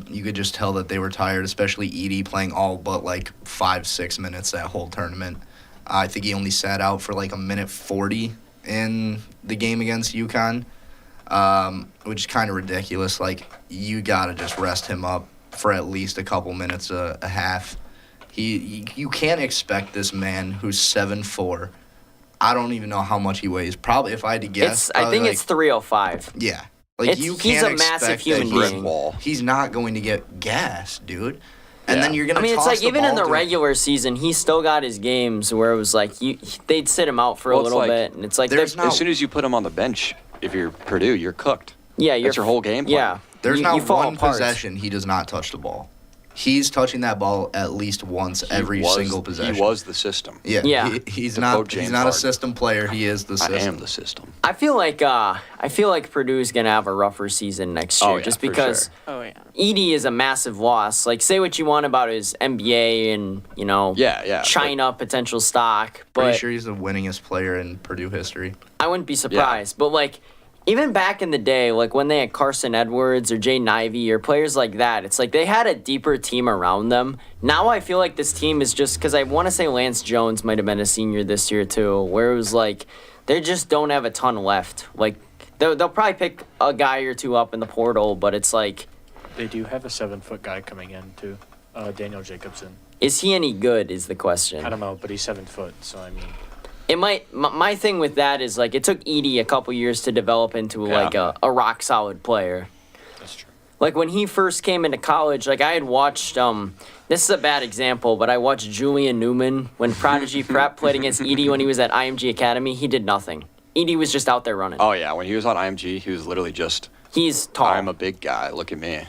You could just tell that they were tired, especially Edie playing all but like 5-6 minutes that whole tournament. I think he only sat out for like a minute 40 in the game against UConn, which is kind of ridiculous. Like, you got to just rest him up for at least a couple minutes a half. You can't expect this man who's 7'4". I don't even know how much he weighs. Probably, if I had to guess, I think probably, it's 305. yeah. Like, It's- you he's can't a massive expect human that Brick being. wall. he's not going to get gas, dude. And Yeah. then you're gonna. I mean, it's toss like the even in ball the to- regular season, he still got his games where it was like they'd sit him out for a Well, it's little like- bit, and it's like There's they're- not- As soon as you put him on the bench, if you're Purdue, you're cooked. yeah, That's your whole game plan. Yeah, There's you not fall one apart. possession he does not touch the ball. He's touching that ball at least once every single possession. He was the system. Yeah. Yeah. He's To not. quote He's James not a Harden. system player. He is the I system. am the system. I feel like Purdue's gonna have a rougher season next year, Oh, yeah, just for because sure. Oh yeah. Edie is a massive loss. Like, say what you want about his NBA and Yeah. China potential stock, but Pretty sure he's the winningest player in Purdue history. I wouldn't be surprised. But like, even back in the day, like when they had Carson Edwards or Jay Nivey or players like that, it's like they had a deeper team around them. Now I feel like this team is just because I want to say Lance Jones might have been a senior this year too, where it was like they just don't have a ton left. Like they'll probably pick a guy or two up in the portal, but it's like, They do have a 7-foot guy coming in too, Daniel Jacobson. is he any good? Is the question. I don't know, but he's 7 foot, so I mean, It might. My thing with that is like it took Edie a couple years to develop into Yeah. like a rock solid player. that's true. Like when he first came into college, like I had watched. This is a bad example, but I watched Julian Newman when Prodigy Prep played against Edie when he was at IMG Academy. He did nothing. Edie was just out there running. Oh yeah, when he was on IMG, he was literally just. He's tall. I'm a big guy. Look at me.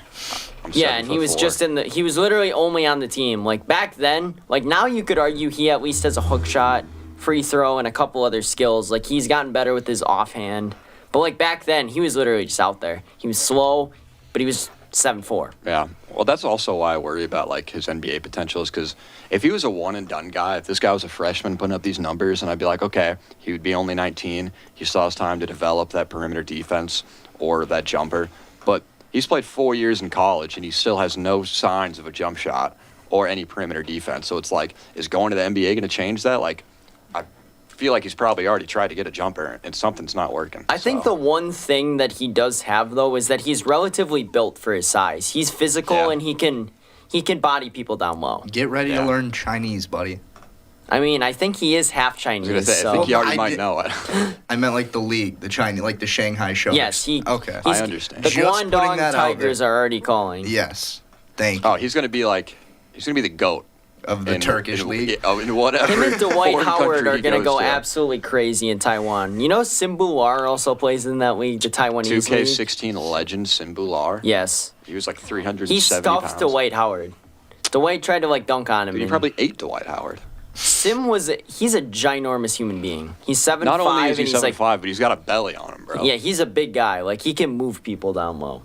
I'm Yeah, and he was 7'4". just he was literally only on the team. Like back then, like now you could argue he at least has a hook shot, free throw, and a couple other skills. Like he's gotten better with his offhand. But like back then, he was literally just out there. He was slow, but he was 7'4". Yeah. Well, that's also why I worry about like his NBA potential is because if he was a one and done guy, if this guy was a freshman putting up these numbers, and I'd be like, okay, he would be only 19. He still has time to develop that perimeter defense or that jumper. But he's played 4 years in college and he still has no signs of a jump shot or any perimeter defense. So it's like, is going to the NBA going to change that? Like, I feel like he's probably already tried to get a jumper and something's not working. I think the one thing that he does have though is that he's relatively built for his size. He's physical Yeah. and he can body people down low. Get ready Yeah. to learn Chinese, buddy. I mean, I think he is half I was gonna Chinese. say, I So think you already I might did- know it. I meant like the league, the Chinese, like the Shanghai Sharks. yes, he. Okay. he's- I understand. The Just putting Guangdong that out Tigers there. are already calling. Yes. Thank you. Oh, he's gonna be the GOAT. of the Turkish league. In whatever. Him and Dwight foreign Howard country are he going to goes go absolutely crazy in Taiwan. You know Simbu Lar also plays in that league, the Taiwanese league? 2K16 legend Simbu Lar. Yes. He was like 370 He stuffed pounds. Dwight Howard. Dwight tried to, like, dunk on him. Dude, he and probably ate Dwight Howard. Sim he's a ginormous human being. He's 7'5", Not only is he and he's 7'5", like, but he's got a belly on him, bro. yeah, he's a big guy. Like, he can move people down low.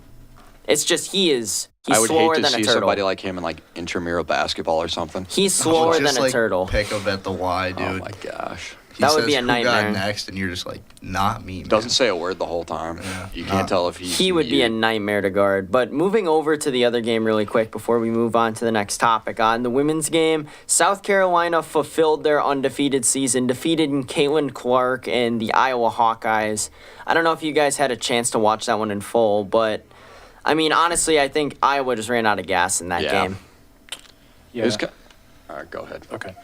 It's just he's I would slower hate to than a see turtle. somebody like him in like intramural basketball or something. He's slower Just, than a like, turtle. Pick him at the Y, dude. Oh my gosh. He That would says, be a "Who nightmare." got next, and you're just like, not me, man. Doesn't say a word the whole time. Yeah. You can't tell if He would be a mute. nightmare to guard. But moving over to the other game really quick before we move on to the next topic. On the women's game, South Carolina fulfilled their undefeated season, defeated Caitlin Clark and the Iowa Hawkeyes. I don't know if you guys had a chance to watch that one in full, but I mean, honestly, I think Iowa just ran out of gas in that Yeah. game. Yeah. All right, go ahead. Okay.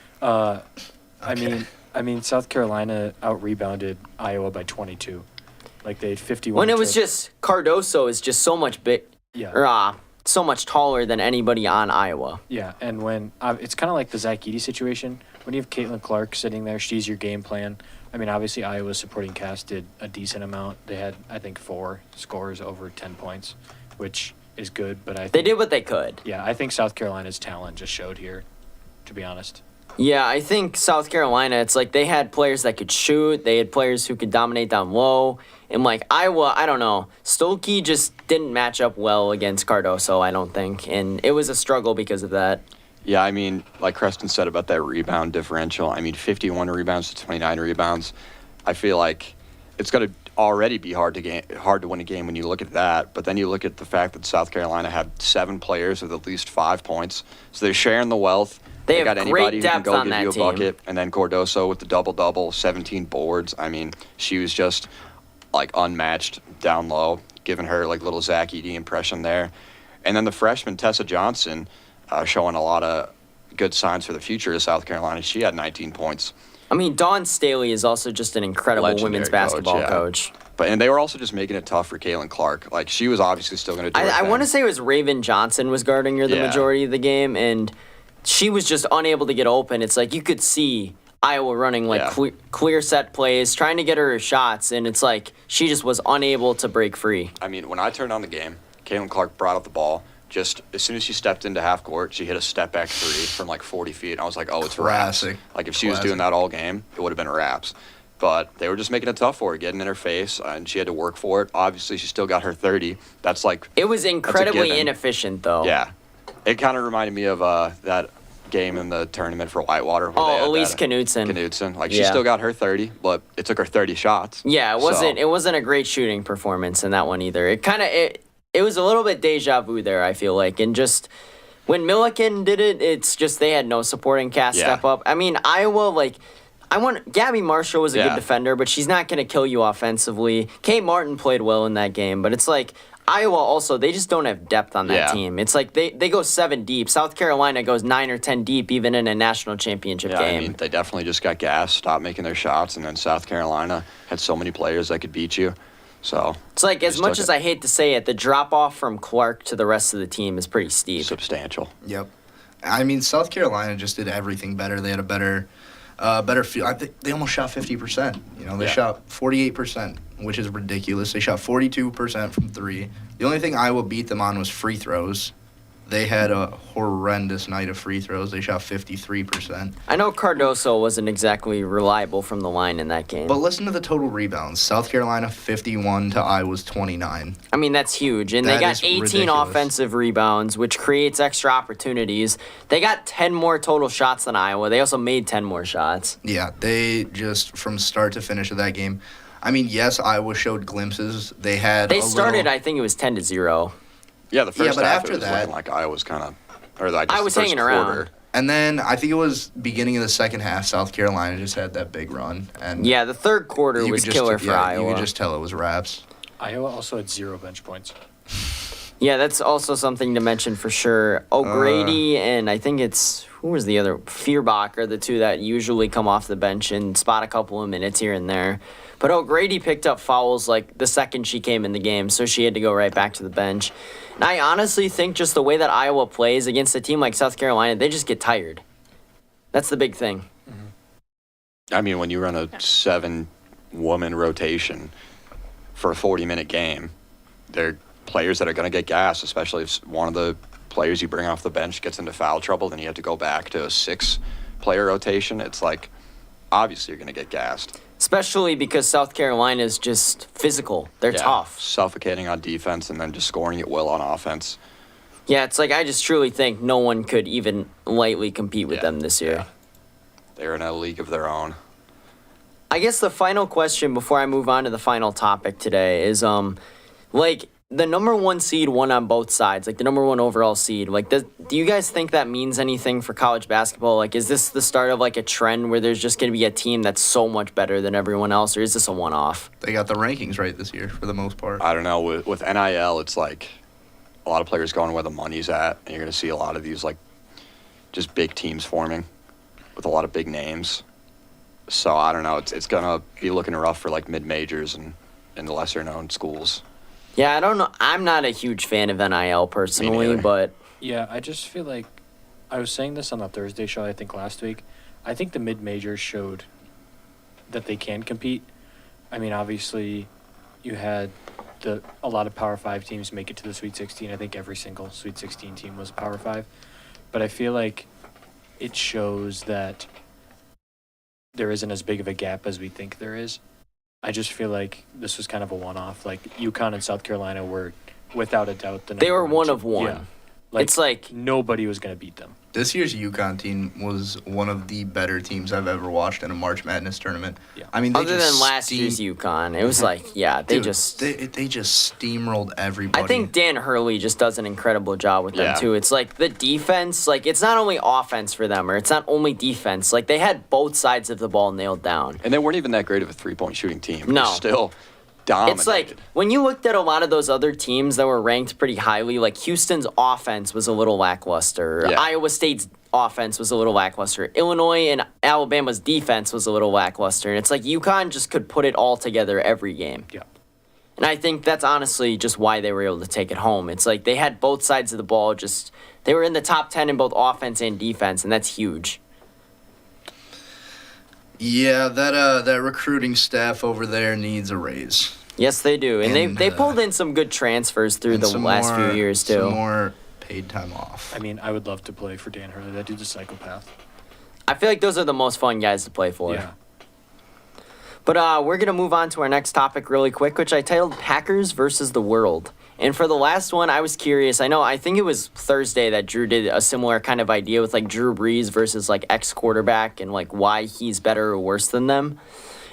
I mean, South Carolina out-rebounded Iowa by 22. Like, they had 51. When it was tur- just Cardoso is just so much Yeah. so much taller than anybody on Iowa. Yeah, and when it's kind of like the Zach Edey situation. When you have Caitlin Clark sitting there, she's your game plan. I mean, obviously Iowa's supporting cast did a decent amount. They had, I think, 4 scores over 10 points, which is good. But I think, They did what they could. Yeah, I think South Carolina's talent just showed here, to be honest. Yeah, I think South Carolina, it's like they had players that could shoot. They had players who could dominate down low. And like Iowa, I don't know. Stolke just didn't match up well against Cardoso, I don't think. And it was a struggle because of that. Yeah, I mean, like Preston said about that rebound differential, I mean, 51 rebounds to 29 rebounds. I feel like it's going to already be hard to win a game when you look at that. But then you look at the fact that South Carolina had 7 players with at least 5 points. So they're sharing the wealth. They have got great anybody who can depth go on give that you a team. bucket. And then Cordoso with the double-double, 17 boards. I mean, she was just, like, unmatched down low, giving her, like, little Zach Edey impression there. And then the freshman, Tessa Johnson, showing a lot of good signs for the future of South Carolina. She had 19 points. I mean, Dawn Staley is also just an incredible Legendary women's coach, basketball yeah. coach. And they were also just making it tough for Caitlin Clark. Like, she was obviously still going to do her I thing. want to say it was Raven Johnson was guarding her the Yeah. majority of the game, and she was just unable to get open. It's like you could see Iowa running like Yeah. clear set plays, trying to get her shots, and it's like she just was unable to break free. I mean, when I turned on the game, Caitlin Clark brought up the ball. Just as soon as she stepped into half court, she hit a step back 3 from like 40 feet. And I was like, oh, it's wraps. Classic. Like, if she was Classic. doing that all game, it would have been wraps. But they were just making it tough for her, getting in her face, and she had to work for it. Obviously, she still got her 30. That's like, It was incredibly given. inefficient, though. yeah. It kind of reminded me of that game in the tournament for Whitewater. Where they had Elise that- Knudsen. Knudsen. Like, she Yeah. still got her 30, but it took her 30 shots. Yeah, it wasn't. So- It wasn't a great shooting performance in that one either. It was a little bit deja vu there. I feel like, and just when Milliken did it, it's just they had no supporting cast Yeah. step up. I mean, Iowa Gabby Marshall was a Yeah. good defender, but she's not going to kill you offensively. Kay Martin played well in that game, but it's like Iowa also, they just don't have depth on that Yeah. team. It's like they go 7 deep. South Carolina goes 9 or 10 deep, even in a national championship Yeah, game. I mean, they definitely just got gas, stopped making their shots, and then South Carolina had so many players that could beat you. So It's like, as just much took as it. I hate to say it, the drop off from Clark to the rest of the team is pretty steep. substantial. Yep. I mean, South Carolina just did everything better. They had a better field. I think they almost shot 50%. You know, they Yeah. shot 48%, which is ridiculous. They shot 42% from 3. The only thing Iowa beat them on was free throws. They had a horrendous night of free throws. They shot 53%. I know Cardoso wasn't exactly reliable from the line in that game. But listen to the total rebounds. South Carolina 51 to Iowa's 29. I mean, that's huge. And That they got is 18 ridiculous. offensive rebounds, which creates extra opportunities. They got 10 more total shots than Iowa. They also made 10 more shots. Yeah, they just from start to finish of that game. I mean, yes, Iowa showed glimpses. They had They a started, little, I think it was 10-0. Yeah, the first but half after it was that- looking like Iowa's kind of, or I guess I was the first hanging around. quarter. and then I think it was beginning of the second half. South Carolina just had that big run, and Yeah, the third quarter you was could just, killer for Iowa. You could just tell it was wraps. Iowa also had 0 bench points. Yeah, that's also something to mention for sure. O'Grady and I think it's, who was the other? Feuerbach are the two that usually come off the bench and spot a couple of minutes here and there. But O'Grady picked up fouls like the second she came in the game, so she had to go right back to the bench. And I honestly think just the way that Iowa plays against a team like South Carolina, they just get tired. That's the big thing. I mean, when you run a 7-woman rotation for a 40-minute game, they're players that are going to get gassed, especially if one of the players you bring off the bench gets into foul trouble, then you have to go back to a 6-player rotation. It's like, obviously you're going to get gassed. Especially because South Carolina is just physical. They're tough. Suffocating on defense and then just scoring at will on offense. Yeah, it's like I just truly think no one could even lightly compete with Yeah, them this year. yeah. They're in a league of their own. I guess the final question before I move on to the final topic today is like the number 1 seed won on both sides, like the number 1 overall seed. Like, do you guys think that means anything for college basketball? Like, is this the start of like a trend where there's just going to be a team that's so much better than everyone else, or is this a one-off? They got the rankings right this year for the most part. I don't know. With NIL, it's like a lot of players going where the money's at, and you're going to see a lot of these like just big teams forming with a lot of big names. So I don't know. It's going to be looking rough for like mid-majors and the lesser-known schools. Yeah, I don't know. I'm not a huge fan of NIL personally, neither. but Yeah, I just feel like I was saying this on the Thursday show, I think last week. I think the mid-majors showed that they can compete. I mean, obviously, you had a lot of Power 5 teams make it to the Sweet 16. I think every single Sweet 16 team was a Power 5. But I feel like it shows that there isn't as big of a gap as we think there is. I just feel like this was kind of a one-off. Like, UConn and South Carolina were, without a doubt, the they were number one team. of one. Yeah. Like, It's like nobody was going to beat them. This year's UConn team was one of the better teams I've ever watched in a March Madness tournament. Yeah. I mean, they other just than last year's UConn, it was like, yeah, they Dude, just. they just steamrolled everybody. I think Dan Hurley just does an incredible job with them Yeah. too. It's like the defense, like it's not only offense for them, or it's not only defense. Like they had both sides of the ball nailed down. And they weren't even that great of a three-point shooting team. No. They're still dominated. It's like when you looked at a lot of those other teams that were ranked pretty highly, like Houston's offense was a little lackluster. Yeah. Iowa State's offense was a little lackluster. Illinois and Alabama's defense was a little lackluster. And it's like UConn just could put it all together every game. Yeah. And I think that's honestly just why they were able to take it home. It's like they had both sides of the ball. Just they were in the top 10 in both offense and defense, and that's huge. Yeah, that recruiting staff over there needs a raise. They do, and And, they pulled in some good transfers through And the some last few more- years Some too. more paid time off. I mean, I would love to play for Dan Hurley. That dude's a psychopath. I feel like those are the most fun guys to play for. Yeah. But we're gonna move on to our next topic really quick, which I titled Packers versus the World. And for the last one, I was curious. I think it was Thursday that Drew did a similar kind of idea with like Drew Brees versus like ex-quarterback and like why he's better or worse than them.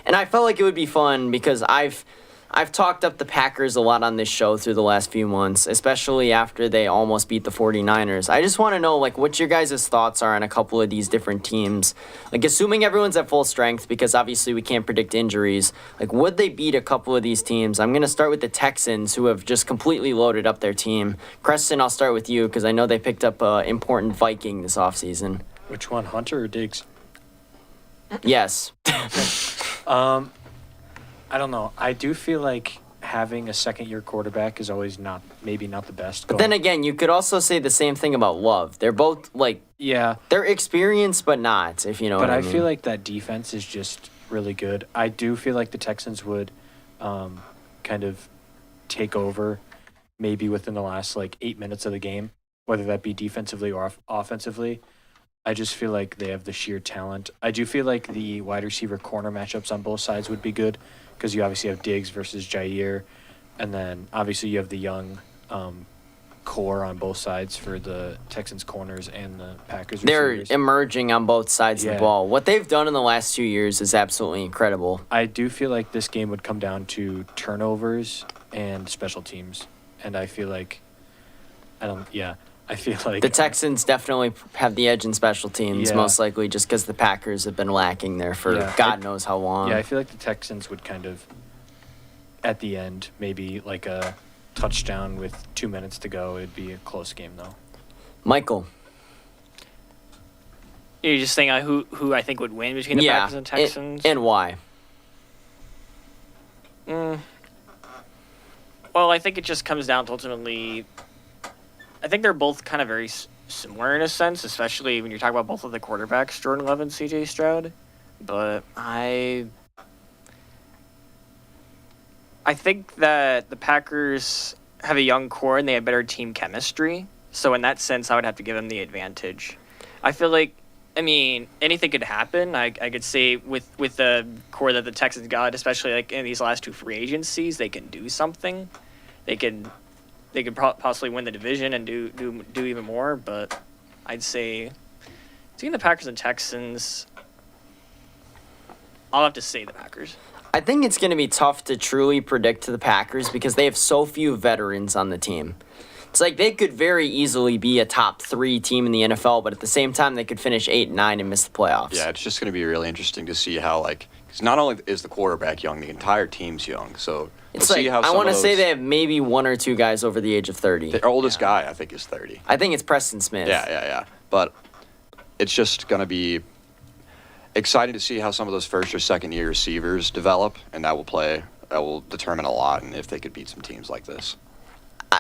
And I felt like it would be fun because I've talked up the Packers a lot on this show through the last few months, especially after they almost beat the 49ers. I just want to know like what your guys' thoughts are on a couple of these different teams. Like assuming everyone's at full strength, because obviously we can't predict injuries, like would they beat a couple of these teams? I'm going to start with the Texans, who have just completely loaded up their team. Creston, I'll start with you because I know they picked up an important Viking this offseason. Which one, Hunter or Diggs? Yes. I don't know. I do feel like having a second-year quarterback is always maybe not the best. But then again, you could also say the same thing about Love. They're both like, yeah, they're experienced but not, if you know but what I I mean. feel like that defense is just really good. I do feel like the Texans would kind of take over maybe within the last like 8 minutes of the game, whether that be defensively or offensively. I just feel like they have the sheer talent. I do feel like the wide receiver corner matchups on both sides would be good because you obviously have Diggs versus Jair, and then obviously you have the young core on both sides for the Texans corners and the Packers They're receivers. emerging on both sides of Yeah. the ball. What they've done in the last 2 years is absolutely incredible. I do feel like this game would come down to turnovers and special teams, and I feel like I feel like The Texans definitely have the edge in special teams, Yeah. most likely just because the Packers have been lacking there for Yeah. God knows how long. I feel like the Texans would kind of, at the end, maybe like a touchdown with 2 minutes to go. It'd be a close game, though. Michael. You're just saying who I think would win between the Packers and Texans? And why? Well, I think it just comes down to ultimately. I think they're both kind of very similar in a sense, especially when you're talking about both of the quarterbacks, Jordan Love and C.J. Stroud. But I think that the Packers have a young core and they have better team chemistry. So in that sense, I would have to give them the advantage. I feel like, I mean, anything could happen. I could say with the core that the Texans got, especially like in these last two free agencies, they can do something. They could possibly win the division and do even more. But I'd say between the Packers and Texans, I'll have to say the Packers. I think it's going to be tough to truly predict the Packers because they have so few veterans on the team. It's like they could very easily be a top 3 team in the NFL, but at the same time, they could finish 8-9 and miss the playoffs. Yeah, it's just going to be really interesting to see how, like, because not only is the quarterback young, the entire team's young. So It's we'll like, see how I want to say they they have maybe 1 or 2 guys over the age of 30. Their oldest guy, I think, is 30. I think it's Preston Smith. Yeah. But it's just going to be exciting to see how some of those first or second year receivers develop, and that will determine a lot and if they could beat some teams like this.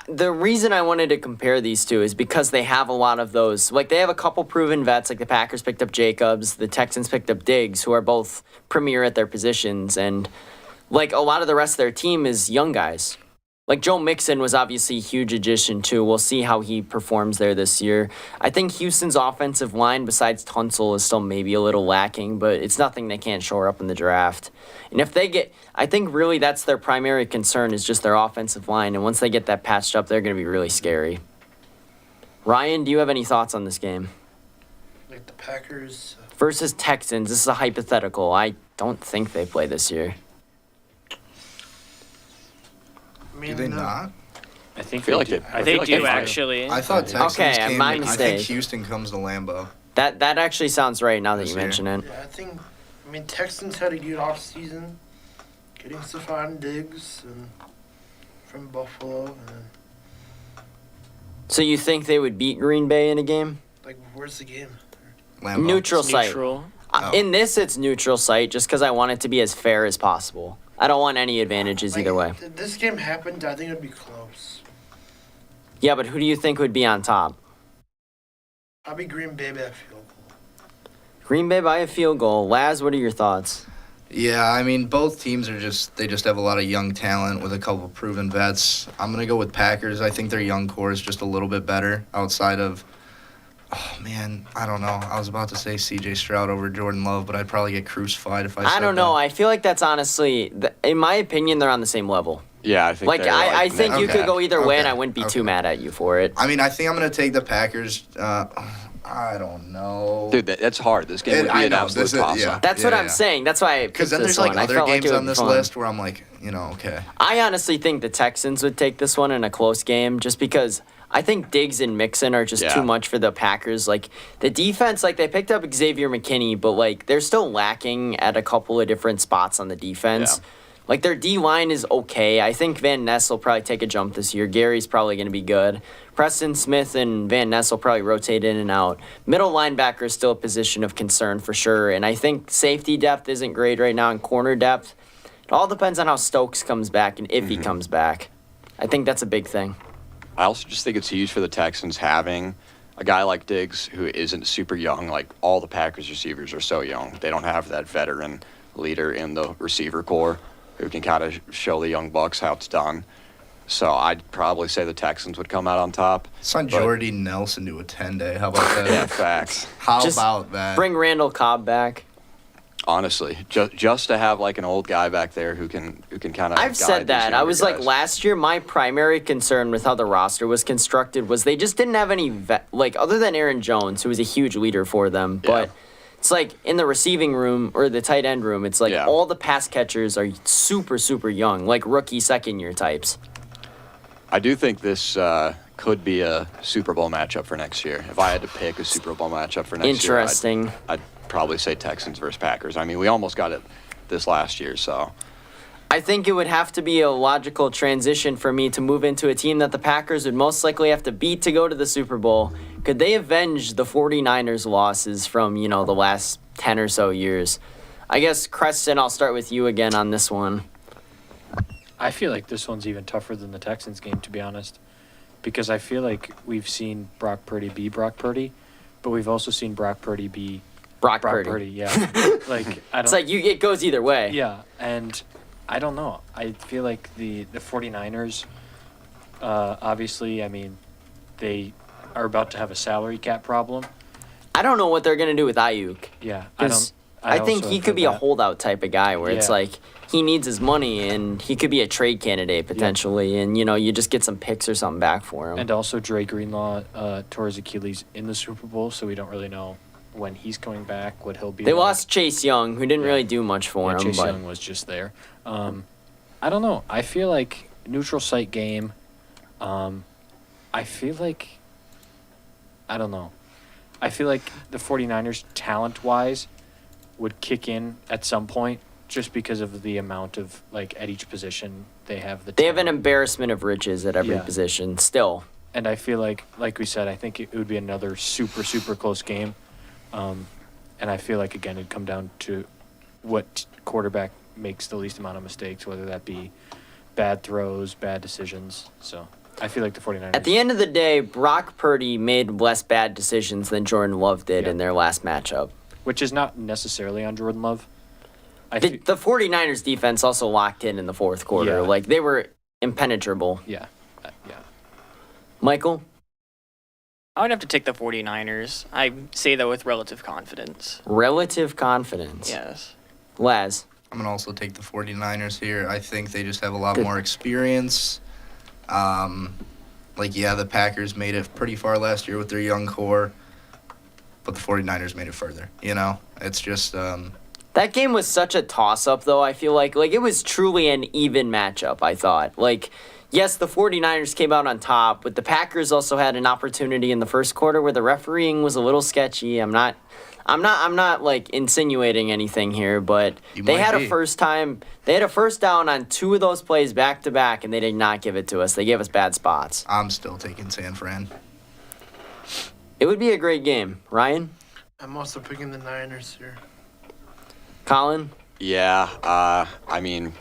The reason I wanted to compare these two is because they have a lot of those. Like, they have a couple proven vets, like the Packers picked up Jacobs, the Texans picked up Diggs, who are both premier at their positions. And, like, a lot of the rest of their team is young guys. Like, Joe Mixon was obviously a huge addition, too. We'll see how he performs there this year. I think Houston's offensive line, besides Tunsil, is still maybe a little lacking, but it's nothing they can't shore up in the draft. And if they get, I think really that's their primary concern is just their offensive line. And once they get that patched up, they're going to be really scary. Ryan, do you have any thoughts on this game? Like the Packers. Versus Texans, this is a hypothetical. I don't think they play this year. I mean, Do they not? I think I feel like do. they- I They think do do. actually. I thought Texans Okay, came. my I mistake. think Houston comes to Lambeau. That actually sounds right now that This you year. mention it. Yeah, I mean, Texans had a good offseason, getting Stephon Diggs and from Buffalo, and So you think they would beat Green Bay in a game? like, where's the game? Lambeau. Neutral It's site. neutral. Oh. In this, it's neutral site just because I want it to be as fair as possible. I don't want any advantages Like, either way. If this game happened, I think it'd be close. Yeah, but who do you think would be on top? I'll be Green Bay by a field goal. Green Bay by a field goal. Laz, what are your thoughts? Yeah, I mean, both teams are they just have a lot of young talent with a couple proven vets. I'm going to go with Packers. I think their young core is just a little bit better outside of, oh, man, I don't know. I was about to say C.J. Stroud over Jordan Love, but I'd probably get crucified if I said I don't know. that. I feel like that's honestly, in my opinion, they're on the same level. Yeah, I think Like, they're I think you Okay, could go either way, and okay, I wouldn't be too okay. mad at you for it. I mean, I think I'm going to take the Packers. I don't know. Dude, that's hard. This game would be I an know, absolute this is- toss-up. yeah. That's what I'm saying. That's why I picked Because then this there's like one. I other felt like games it would on be this fun. list where I'm like, okay. I honestly think the Texans would take this one in a close game just because I think Diggs and Mixon are just Yeah. too much for the Packers. Like, the defense, like, they picked up Xavier McKinney, but, like, they're still lacking at a couple of different spots on the defense. Yeah. Like, their D-line is okay. I think Van Ness will probably take a jump this year. Gary's probably going to be good. Preston Smith and Van Ness will probably rotate in and out. Middle linebacker is still a position of concern for sure. And I think safety depth isn't great right now, and corner depth. It all depends on how Stokes comes back and if he comes back. I think that's a big thing. I also just think it's huge for the Texans having a guy like Diggs who isn't super young. Like, all the Packers receivers are so young. They don't have that veteran leader in the receiver core who can kind of show the young bucks how it's done. So I'd probably say the Texans would come out on top. Sign But- Jordy Nelson to a 10-day. How about that? Yeah, facts. How Just about that? Bring Randall Cobb back. Honestly, just to have like an old guy back there who can kind of. I've said that. I was like, guys. last year, my primary concern with how the roster was constructed was they just didn't have any, other than Aaron Jones, who was a huge leader for them. Yeah. But it's like in the receiving room or the tight end room, it's like Yeah. all the pass catchers are super, super young, like rookie second year types. I do think this could be a Super Bowl matchup for next year. If I had to pick a Super Bowl matchup for next Interesting. year, I'd probably say Texans versus Packers. I mean, we almost got it this last year, so. I think it would have to be a logical transition for me to move into a team that the Packers would most likely have to beat to go to the Super Bowl. Could they avenge the 49ers losses from, the last 10 or so years? I guess, Creston, I'll start with you again on this one. I feel like this one's even tougher than the Texans game, to be honest, because I feel like we've seen Brock Purdy be Brock Purdy, but we've also seen Brock Purdy be Brock Brock Purdy. Purdy. Yeah, like I don't. It's like it goes either way. Yeah, and I don't know. I feel like the 49ers, obviously, I mean, they are about to have a salary cap problem. I don't know what they're gonna do with Ayuk. Yeah, 'Cause I think also he have could heard be a that. holdout type of guy where it's Yeah. like he needs his money and he could be a trade candidate potentially, and you just get some picks or something back for him. And also, Dre Greenlaw tore his Achilles in the Super Bowl, so we don't really know when he's coming back, what he'll be. They like. lost Chase Young, who didn't Yeah. really do much for Yeah, him. Chase but Young was just there. I don't know. I feel like neutral site game. I feel like I don't know. I feel like the 49ers talent-wise would kick in at some point just because of the amount of like at each position they have the they have an talent. embarrassment of riches at every Yeah. position still. And I feel like we said, I think it would be another super close game. And I feel like, again, it'd come down to what quarterback makes the least amount of mistakes, whether that be bad throws, bad decisions. So I feel like the 49ers. At the end of the day, Brock Purdy made less bad decisions than Jordan Love did Yeah. in their last matchup. Which is not necessarily on Jordan Love. The 49ers defense also locked in the fourth quarter. Yeah. Like, they were impenetrable. yeah. Michael? I would have to take the 49ers. I say that with relative confidence. Relative confidence. Yes. Laz? I'm going to also take the 49ers here. I think they just have a lot Good. more experience. The Packers made it pretty far last year with their young core, but the 49ers made it further. It's just That game was such a toss-up, though, I feel like. Like, it was truly an even matchup, I thought. Like, yes, the 49ers came out on top, but the Packers also had an opportunity in the first quarter where the refereeing was a little sketchy. I'm not like insinuating anything here, but You they might had be. a first down on two of those plays back to back, and they did not give it to us. They gave us bad spots. I'm still taking San Fran. It would be a great game. Ryan? I'm also picking the Niners here. Colin? Yeah, I mean,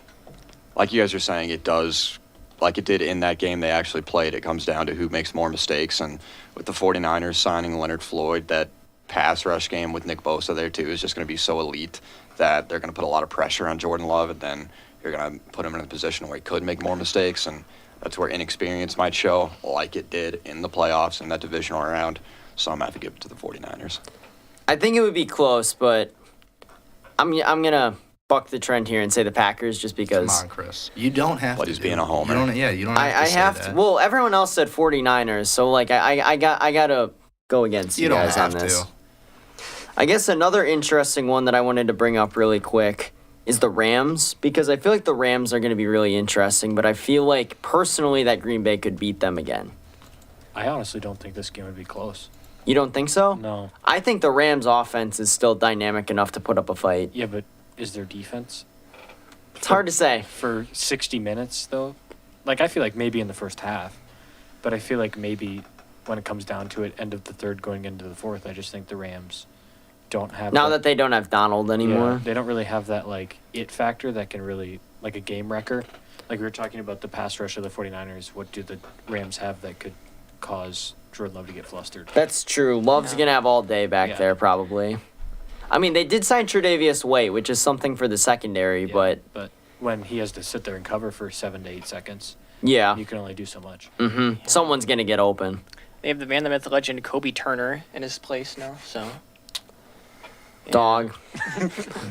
like you guys are saying, it does, like it did in that game they actually played, it comes down to who makes more mistakes. And with the 49ers signing Leonard Floyd, that pass rush game with Nick Bosa there too is just going to be so elite that they're going to put a lot of pressure on Jordan Love, and then you're going to put him in a position where he could make more mistakes, and that's where inexperience might show, like it did in the playoffs in that divisional round. So I'm going to have to give it to the 49ers. I think it would be close, but I'm gonna buck the trend here and say the Packers just because Come on, Chris. You don't have But to. he's being a homer. You don't have to I say have that. to. Well, everyone else said 49ers, so like I gotta go against you You don't guys on have this. to. I guess another interesting one that I wanted to bring up really quick is the Rams, because I feel like the Rams are going to be really interesting, but I feel like personally that Green Bay could beat them again. I honestly don't think this game would be close. You don't think so? No. I think the Rams offense is still dynamic enough to put up a fight. Yeah, but is their defense It's hard to say. for 60 minutes, though? Like, I feel like maybe in the first half, but I feel like maybe when it comes down to it, end of the third going into the fourth, I just think the Rams don't have Now that they don't have Donald anymore. Yeah, they don't really have that, like, it factor that can really, like a game wrecker. Like, we were talking about the pass rush of the 49ers. What do the Rams have that could cause Jordan Love to get flustered? That's true. Love's Yeah. going to have all day back Yeah. there, probably. I mean, they did sign Tre'Davious White, which is something for the secondary, Yeah, but when he has to sit there and cover for 7 to 8 seconds, yeah. you can only do so much. Someone's going to get open. They have the man, the myth, the legend, Kobe Turner in his place now. So. Yeah. Dog.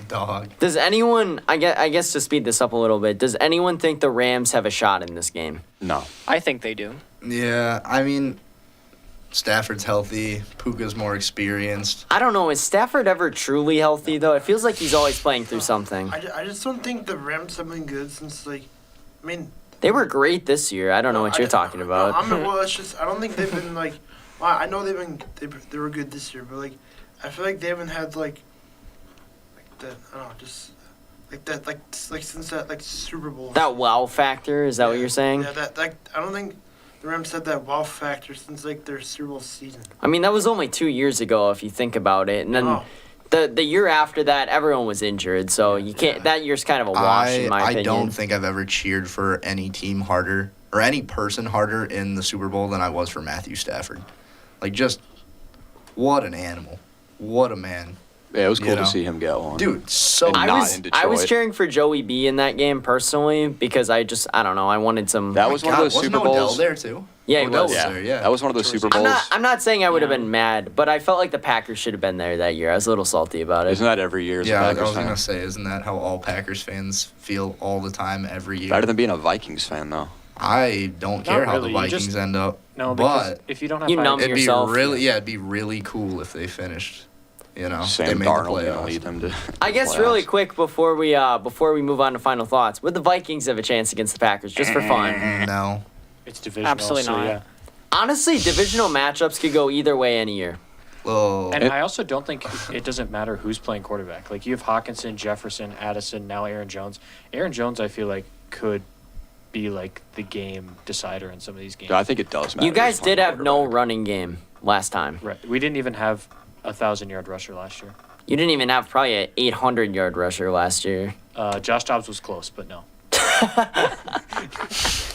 Dog. Does anyone, I guess to speed this up a little bit, does anyone think the Rams have a shot in this game? No. I think they do. Yeah, I mean, Stafford's healthy. Puka's more experienced. I don't know. Is Stafford ever truly healthy, though? It feels like he's always playing through something. I just don't think the Rams have been good since, like, I mean. They were great this year. I don't know what you're talking about. Well, it's just, I don't think they've been, like, well, I know they were good this year, but, like, I feel like they haven't had, like that, I don't know, just, like that, like since that, like, Super Bowl. That wow factor, is that what you're saying? Yeah, that, I don't think the Rams had that wow factor since, like, their Super Bowl season. I mean, that was only 2 years ago, if you think about it. And then Oh. the year after that, everyone was injured, so you can't. Yeah. That year's kind of a wash, in my I opinion. don't think I've ever cheered for any team harder or any person harder in the Super Bowl than I was for Matthew Stafford. Like, just what an animal. What a man. Yeah, it was You cool know? to see him get one. Dude, so And I not was in I was Detroit. cheering for Joey B in that game personally because I don't know, I wanted some. That was one of those wasn't Super Odell Bowls. there, too? Yeah, he Odell was. Yeah, there, yeah. that was one of those Super I'm Bowls. not I'm not saying I would have Yeah. been mad, but I felt like the Packers should have been there that year. I was a little salty about it. Isn't that every year as Yeah, a I Packers was fan? going to say, isn't that how all Packers fans feel all the time, every year? Better than being a Vikings fan, though. I don't care how really, the you just- Vikings end up. No, because but if you don't have You numb it'd yourself. be really, it'd be really cool if they finished. You know, they Sam made Darnold the didn't playoffs. lead them to. I guess playoffs. really quick before we move on to final thoughts, would the Vikings have a chance against the Packers just for fun? No, it's divisional. Absolutely so not. Yeah. Honestly, divisional matchups could go either way any year. oh, And I also don't think it doesn't matter who's playing quarterback. Like, you have Hawkinson, Jefferson, Addison, now Aaron Jones. Aaron Jones, I feel like, could be like the game decider in some of these games. I think it does matter. You guys who's playing did have no quarterback. running game last time. Right. We didn't even have a 1,000-yard rusher last year. You didn't even have probably an 800-yard rusher last year. Josh Dobbs was close, but no.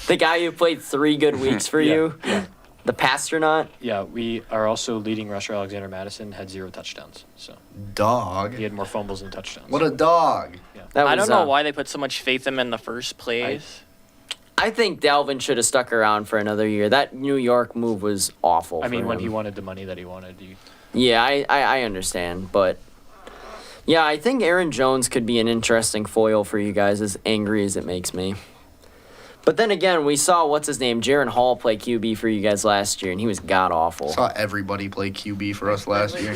The guy who played 3 good weeks for Yeah, you, Yeah. the Pastronaut. Yeah, we are also leading rusher Alexander Madison had 0 touchdowns. So dog. he had more fumbles than touchdowns. What a dog. That I was, don't know uh, why they put so much faith in him in the first place. I think Dalvin should have stuck around for another year. That New York move was awful. I mean, for when him. he wanted the money that he wanted, Yeah, I understand, but yeah, I think Aaron Jones could be an interesting foil for you guys, as angry as it makes me. But then again, we saw what's his name, Jaron Hall, play QB for you guys last year, and he was god awful. Saw everybody play QB for us last year.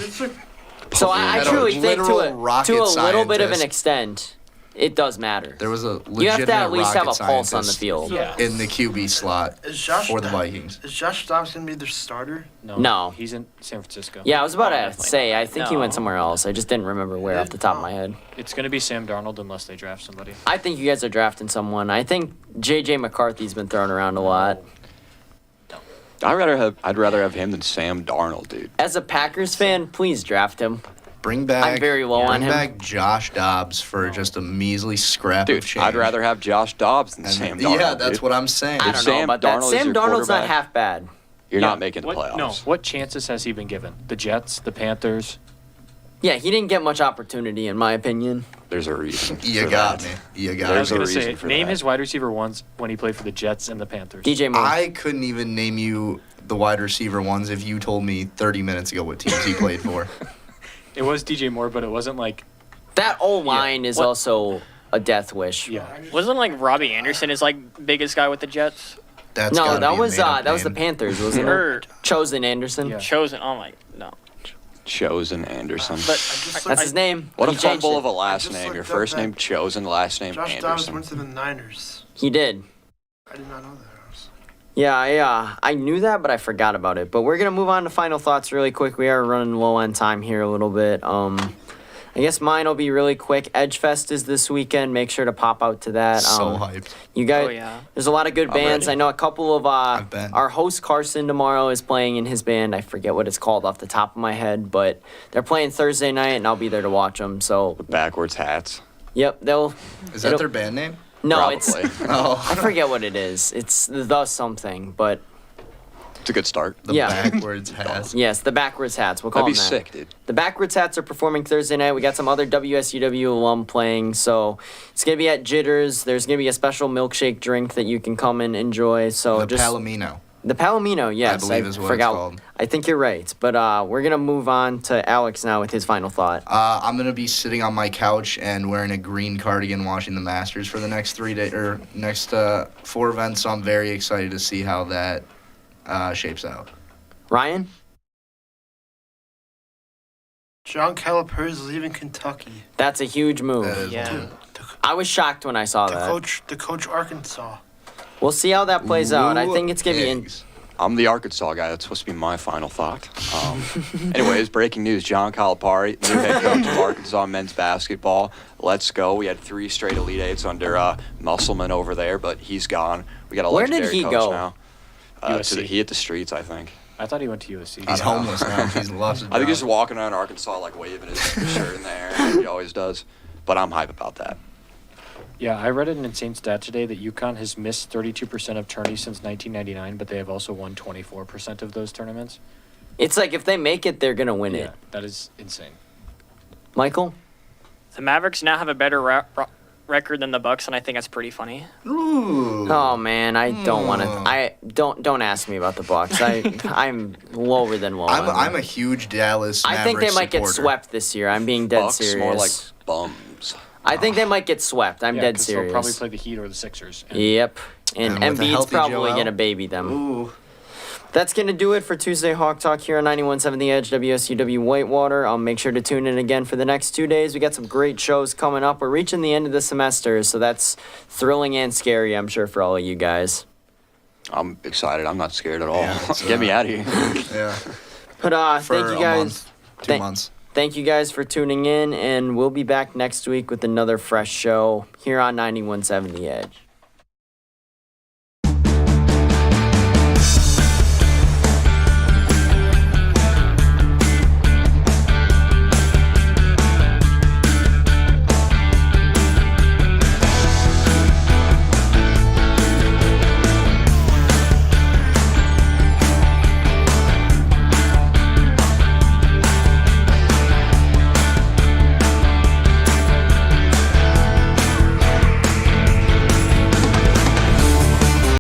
So I At a truly think literal to a rocket little bit of an scientist. extent, it does matter. There was a legitimate You have to at least have a rocket pulse on the scientist field. Yeah. in the QB slot Is Josh for the Do- Vikings. Is Josh Dobbs gonna be their starter? No. He's in San Francisco. Yeah, I was about Oh, to definitely say, not. I think he went No. somewhere else. I just didn't remember where off the top of my head. It's going to be Sam Darnold unless they draft somebody. I think you guys are drafting someone. I think J.J. McCarthy's been thrown around a lot. I'd rather have him than Sam Darnold, dude. As a Packers fan, please draft him. Bring back. I'm very low on bring him. back Josh Dobbs for just a measly scrap Dude, of change. I'd rather have Josh Dobbs than And- Sam Darnold. Yeah, that's dude. what I'm saying. I If don't know Sam about that. Darnold is Sam your Darnold's not quarterback- half bad. You're Yeah, not making the what, playoffs. No. What chances has he been given? The Jets, the Panthers. Yeah, he didn't get much opportunity, in my opinion. There's a reason. You for got that. me. You got I There's was me. a going to say, reason for name that. his wide receiver ones when he played for the Jets and the Panthers. DJ Moore. I couldn't even name you the wide receiver ones if you told me 30 minutes ago what teams he played for. It was DJ Moore, but it wasn't like, that old line is What- also a death wish. yeah. Wasn't like Robbie Anderson is like biggest guy with the Jets? That's No, gotta that be a was made-up that was the name. Panthers, wasn't Or it? Chosen Anderson. Yeah. Chosen? Oh my no. Chosen Anderson. But just That's I- his name. what a He changed fumble it. of a last just name. looked Your up first that name Chosen, last name Josh Dobbs Anderson. went to the Niners. He did. I did not know that. Yeah, I knew that, but I forgot about it. But we're gonna move on to final thoughts really quick. We are running low on time here a little bit. I guess mine will be really quick. Edgefest is this weekend. Make sure to pop out to that. So hyped. You guys, Oh, yeah. there's a lot of good I'm bands. ready. I know a couple of I've been. our host Carson tomorrow is playing in his band. I forget what it's called off the top of my head, but they're playing Thursday night, and I'll be there to watch them. So, Backwards hats. yep, they'll. Is that it'll- their band name? No, Probably. it's I Oh, forget what it is. It's the something, but It's a good start. the Yeah. backwards has. yes, the backwards hats. We'll call That'd be them that. sick, dude. The Backwards Hats are performing Thursday night. We got some other WSUW alum playing, so it's gonna be at Jitters. There's gonna be a special milkshake drink that you can come and enjoy. So The just Palomino. the Palomino, yes, believe is what it's forgot. called. I think you're right, but we're gonna move on to Alex now with his final thought. I'm gonna be sitting on my couch and wearing a green cardigan, watching the Masters for the next 3 days or next 4 events. So I'm very excited to see how that shapes out. Ryan, John Calipari is leaving Kentucky that's a huge move. That is Yeah. one. I was shocked when I saw to that. coach Arkansas. We'll see how that plays out. I Ooh, think it's gonna be in. eggs. I'm the Arkansas guy. That's supposed to be my final thought. Anyways, breaking news: John Calipari, new head coach of Arkansas men's basketball. Let's go. We had 3 straight Elite Eights under Musselman over there, but he's gone. We got a Where did legendary he coach go? now. USC. He hit the streets, I think. I thought he went to USC. He's homeless now. He's lost his I think he's just job. walking around Arkansas like waving his shirt in there. He always does. But I'm hype about that. Yeah, I read an insane stat today that UConn has missed 32% of tourneys since 1999, but they have also won 24% of those tournaments. It's like if they make it, they're gonna win Yeah, it. that is insane. Michael? The Mavericks now have a better record than the Bucks, and I think that's pretty funny. Ooh. Oh man, I don't want to. I don't ask me about the Bucks. I'm lower than low. on them. I'm a huge Dallas I think they Mavericks might get supporter. swept this year. I'm being dead Bucks serious. more like bums. I think they might get swept. I'm Yeah, dead 'cause serious. They'll probably play the Heat or the Sixers. And Yep. And And with a Embiid's healthy probably Joel. gonna baby them. Ooh. That's going to do it for Tuesday Hawk Talk here on 91.7 The Edge, WSUW Whitewater. Make sure to tune in again for the next 2 days. We got some great shows coming up. We're reaching the end of the semester, so that's thrilling and scary, I'm sure, for all of you guys. I'm excited. I'm not scared at all. Yeah, it's, Get me out of here. Yeah. But For thank you a guys. month, 2 Thank- months. Thank you guys for tuning in, and we'll be back next week with another fresh show here on 91.7 The Edge.